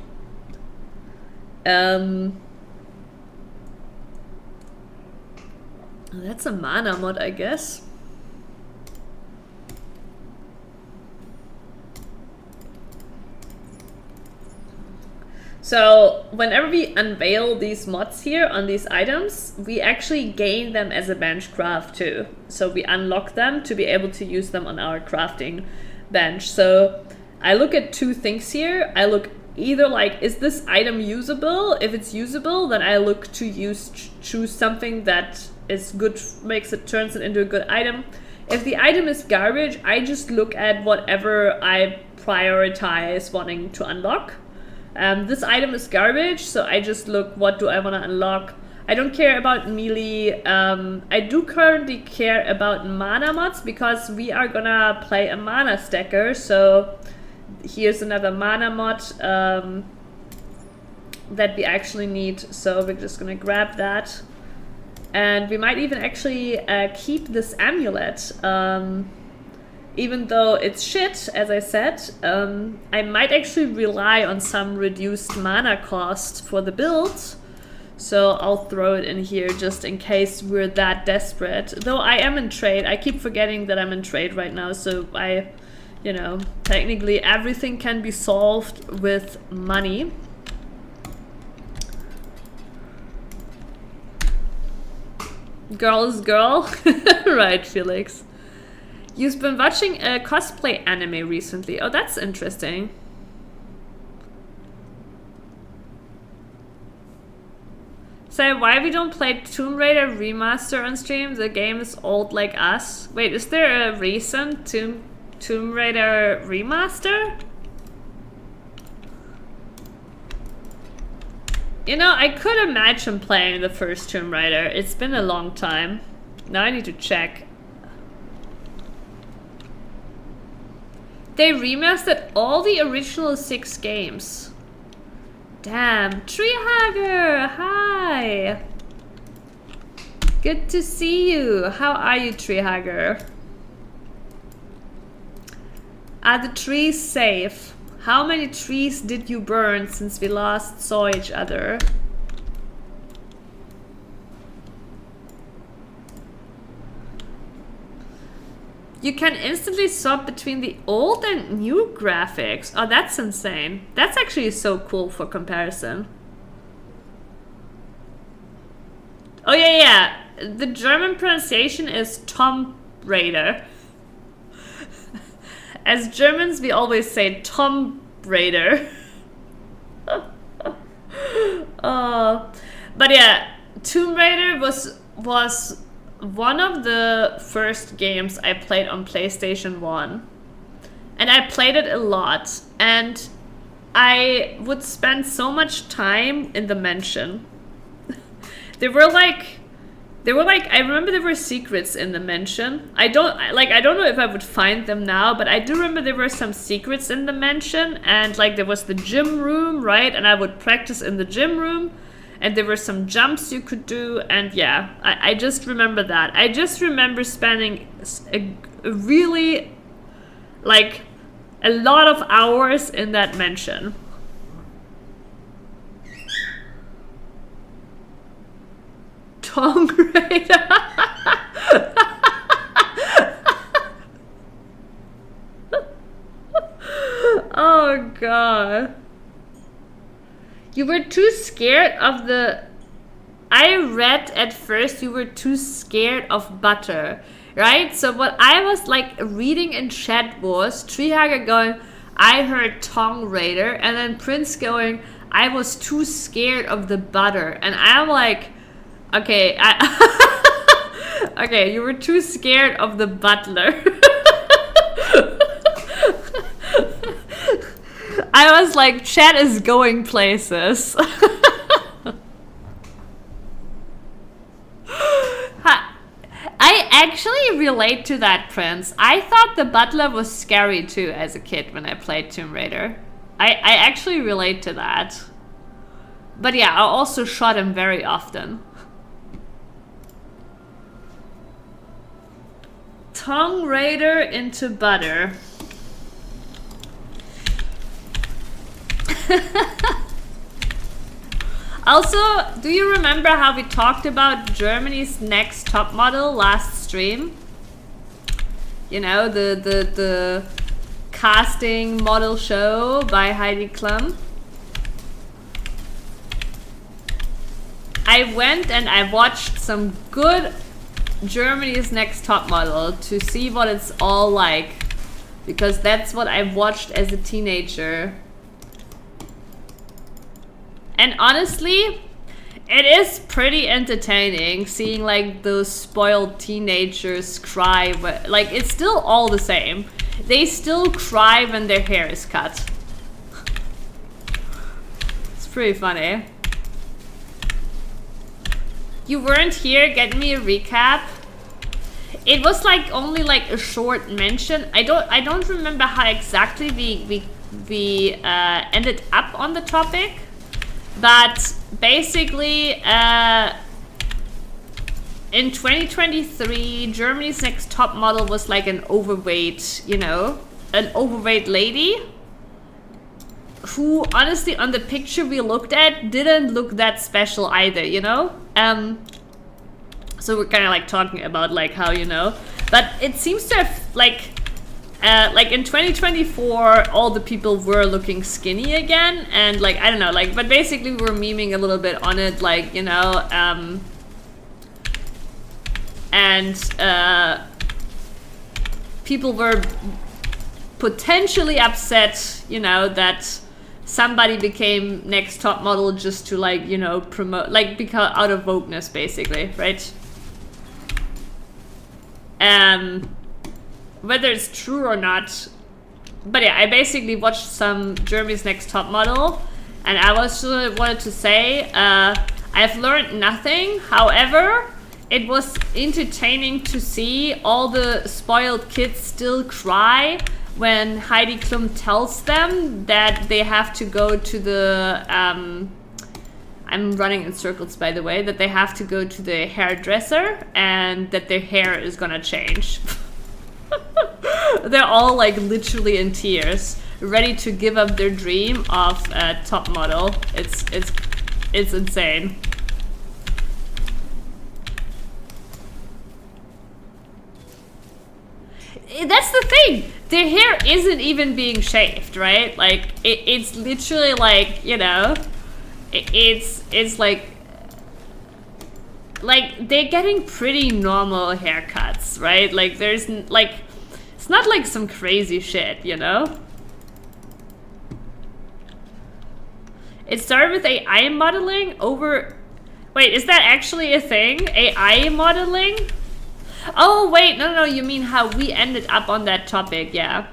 Speaker 1: That's a mana mod, I guess. So whenever we unveil these mods here on these items, we actually gain them as a bench craft too. So we unlock them to be able to use them on our crafting bench. So I look at two things here. I look either like, is this item usable? If it's usable, then I look to choose something that is good, turns it into a good item. If the item is garbage, I just look at whatever I prioritize wanting to unlock. This item is garbage, so I just look, what do I want to unlock? I don't care about melee. I do currently care about mana mods because we are gonna play a mana stacker. So here's another mana mod that we actually need. So we're just gonna grab that. And we might even actually keep this amulet. Even though it's shit, as I said, I might actually rely on some reduced mana cost for the build. So I'll throw it in here just in case we're that desperate. Though I am in trade. I keep forgetting that I'm in trade right now. So you know, technically everything can be solved with money. Girl is girl. Right, Felix. You've been watching a cosplay anime recently. Oh, that's interesting. So why we don't play Tomb Raider Remaster on stream? The game is old like us. Wait, is there a recent Tomb Raider Remaster? You know, I could imagine playing the first Tomb Raider. It's been a long time. Now I need to check. They remastered all the original 6 games. Damn. Treehugger! Hi! Good to see you. How are you, Treehugger? Are the trees safe? How many trees did you burn since we last saw each other? You can instantly swap between the old and new graphics. Oh, that's insane. That's actually so cool for comparison. Oh, yeah. The German pronunciation is Tomb Raider. As Germans, we always say Tomb Raider. But yeah, Tomb Raider was one of the first games I played on PlayStation 1. And I played it a lot. And I would spend so much time in the mansion. There were like There were like, I remember there were secrets in the mansion. I don't know if I would find them now, but I do remember there were some secrets in the mansion, and like there was the gym room, right? And I would practice in the gym room, and there were some jumps you could do, and yeah, I just remember that. I just remember spending a really, like, a lot of hours in that mansion. Tongue Raider. Oh god. You were too scared of the... I read at first you were too scared of butter, right? So what I was like reading in chat was Treehugger going, I heard Tongue Raider, and then Prince going, I was too scared of the butter. And I'm like, okay, okay, you were too scared of the butler. I was like, chat is going places. I actually relate to that, Prince. I thought the butler was scary too as a kid when I played Tomb Raider. I actually relate to that. But yeah, I also shot him very often. Tongue Raider into butter. Also, do you remember how we talked about Germany's Next Top Model last stream? You know, the casting model show by Heidi Klum. I went and I watched some good Germany's Next Top Model to see what it's all like, because that's what I watched as a teenager. And honestly, it is pretty entertaining seeing like those spoiled teenagers cry. Like, it's still all the same. They still cry when their hair is cut. It's pretty funny. You weren't here, get me a recap. It was like only like a short mention. I don't remember how exactly we ended up on the topic. But basically, in 2023, Germany's Next Top Model was like an overweight, you know, an overweight lady who, honestly, on the picture we looked at, didn't look that special either, you know? So we're kind of like talking about like how, you know, but it seems to have like in 2024, all the people were looking skinny again, and like, I don't know, like, but basically we were memeing a little bit on it, like, you know, and people were potentially upset, you know, that somebody became Next Top Model just to like, you know, promote, like, because out of wokeness, basically, right? Whether it's true or not, but yeah, I basically watched some Germany's Next Top Model, and I wanted to say, I've learned nothing. However, it was entertaining to see all the spoiled kids still cry when Heidi Klum tells them that they have to go to the, I'm running in circles, by the way, that they have to go to the hairdresser and that their hair is gonna change. They're all like literally in tears, ready to give up their dream of a top model. It's insane. That's the thing. Their hair isn't even being shaved, right? Like it's literally like, you know, it's like they're getting pretty normal haircuts, right? Like there's like, it's not like some crazy shit, you know? It started with AI modeling over... Wait, is that actually a thing? AI modeling? Oh, wait, no, you mean how we ended up on that topic, yeah.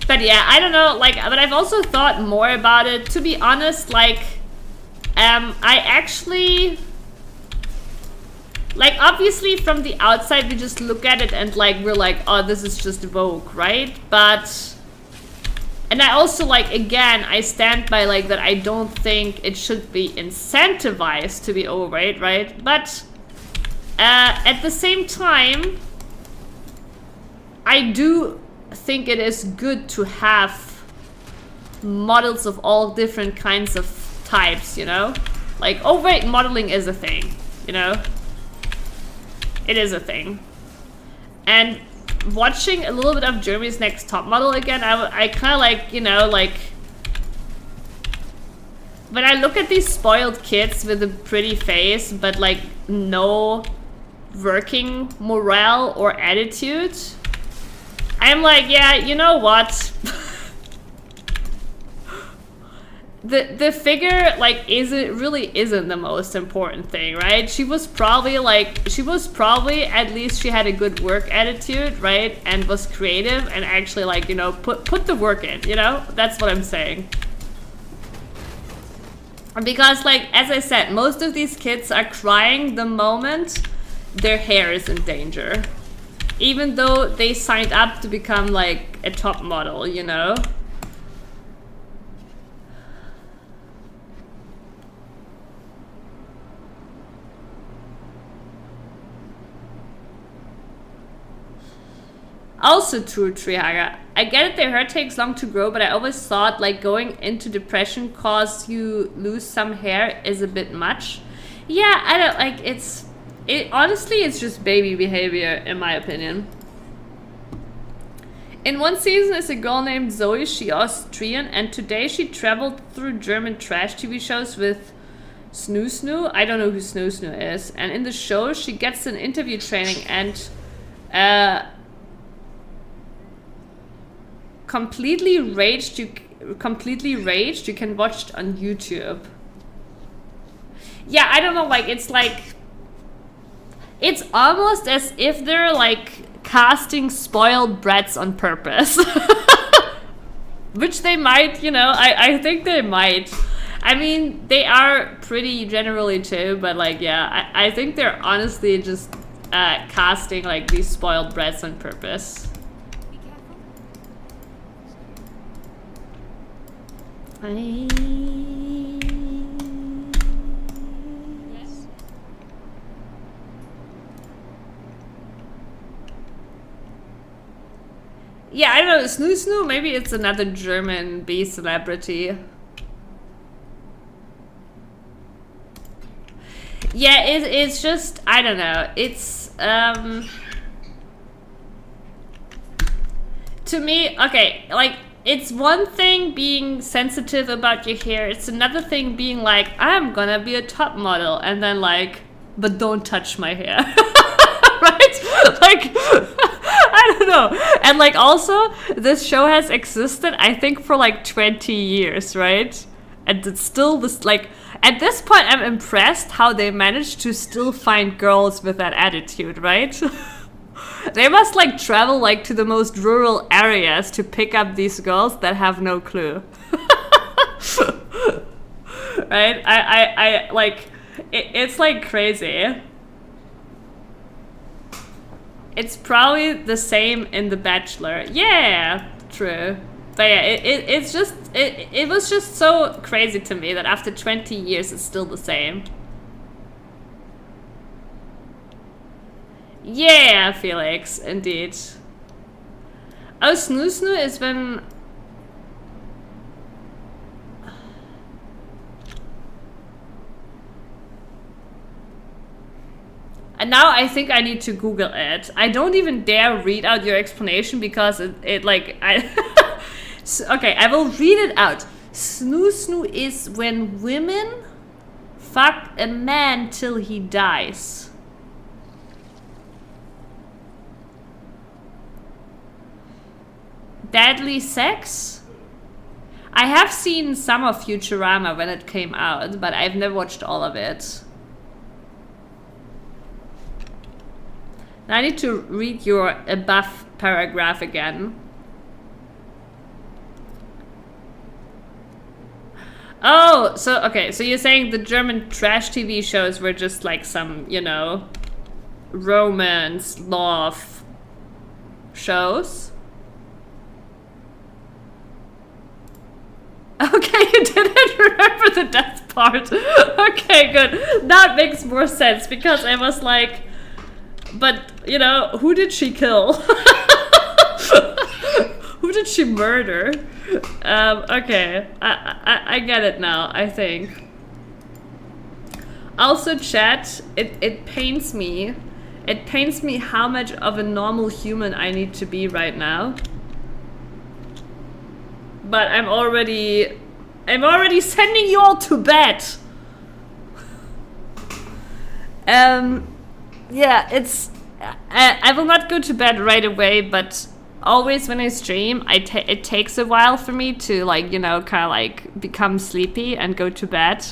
Speaker 1: But But yeah, I don't know, like, but I've also thought more about it. To be honest, like, I actually, like, obviously from the outside we just look at it and like we're like, oh, this is just Vogue, right? But, and I also, like, again, I stand by like that I don't think it should be incentivized to be overweight, right? But at the same time, I do think it is good to have models of all different kinds of types, you know? Like, overweight modeling is a thing, you know? It is a thing. And watching a little bit of Germany's Next Top Model again, I kind of like, you know, like, when I look at these spoiled kids with a pretty face, but like no working morale or attitude, I'm like, yeah, you know what? The figure, like, isn't the most important thing, right? She was probably at least she had a good work attitude, right? And was creative and actually, like, you know, put the work in, you know? That's what I'm saying. Because, like, as I said, most of these kids are crying the moment their hair is in danger. Even though they signed up to become, like, a top model, you know? Also true, Trihaga. I get it, their hair takes long to grow, but I always thought like going into depression cause you lose some hair is a bit much. Yeah, I don't like honestly it's just baby behavior in my opinion. In one season is a girl named Zoe, she Austrian, and today she traveled through German trash TV shows with Snoo Snoo. I don't know who Snoo Snoo is. And in the show she gets an interview training and completely raged. You can watch it on YouTube. Yeah, I don't know, like it's almost as if they're like casting spoiled brats on purpose. Which they might, you know, I think they might. I mean, they are pretty generally too, but like, yeah, I think they're honestly just casting like these spoiled brats on purpose. Yeah, I don't know, Snoo Snoo, maybe it's another German B celebrity. Yeah, it's just, I don't know, it's, to me, okay, like, it's one thing being sensitive about your hair, it's another thing being like, I'm gonna be a top model, and then like, but don't touch my hair. Right? Like, I don't know. And like also, this show has existed, I think, for like 20 years, right? And it's still this, like, at this point, I'm impressed how they managed to still find girls with that attitude, right? They must like travel like to the most rural areas to pick up these girls that have no clue. Right? I like, it's like crazy. It's probably the same in The Bachelor. Yeah, true. But yeah, it's just, it was just so crazy to me that after 20 years it's still the same. Yeah, Felix, indeed. Oh, Snoo Snoo is when... And now I think I need to Google it. I don't even dare read out your explanation because it like... Okay, I will read it out. Snoo Snoo is when women fuck a man till he dies. Deadly sex? I have seen some of Futurama when it came out, but I've never watched all of it. Now I need to read your above paragraph again. Oh, so okay, so you're saying the German trash TV shows were just like some, romance, love shows? Okay, you didn't remember the death part. Okay, good. That makes more sense because I was like, but, who did she kill? Who did she murder? Okay, I get it now, I think. Also, chat, it pains me. It pains me how much of a normal human I need to be right now. But I'm already sending you all to bed. Yeah, I will not go to bed right away, but always when I stream, it takes a while for me to kind of like become sleepy and go to bed.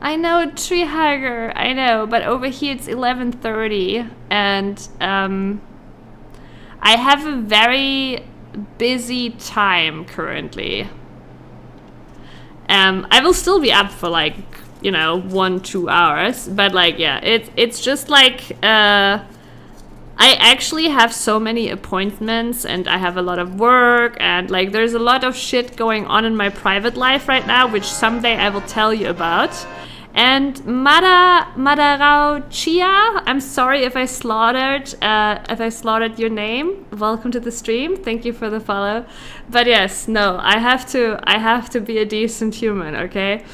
Speaker 1: I know, tree hugger, I know, but over here it's 11:30 and I have a very busy time currently. I will still be up for 1-2 hours, but it's just I actually have so many appointments and I have a lot of work and there's a lot of shit going on in my private life right now, which someday I will tell you about. And Madarao Chia, I'm sorry if I slaughtered your name. Welcome to the stream. Thank you for the follow. But yes, no, I have to be a decent human, okay?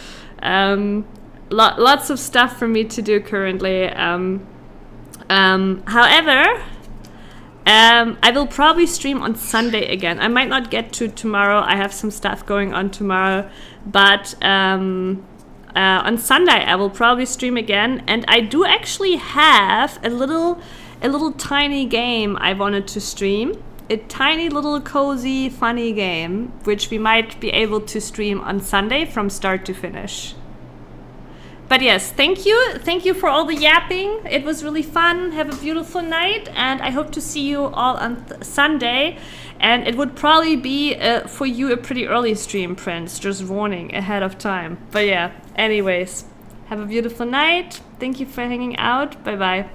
Speaker 1: Lots of stuff for me to do currently. However, I will probably stream on Sunday again. I might not get to tomorrow. I have some stuff going on tomorrow, but on Sunday I will probably stream again, and I do actually have a little tiny game I wanted to stream. A tiny little cozy funny game which we might be able to stream on Sunday from start to finish. But yes, thank you for all the yapping. It was really fun. Have a beautiful night, and I hope to see you all on Sunday. And it would probably be for you a pretty early stream, Prince, just warning ahead of time. But yeah, anyways, have a beautiful night. Thank you for hanging out. Bye bye.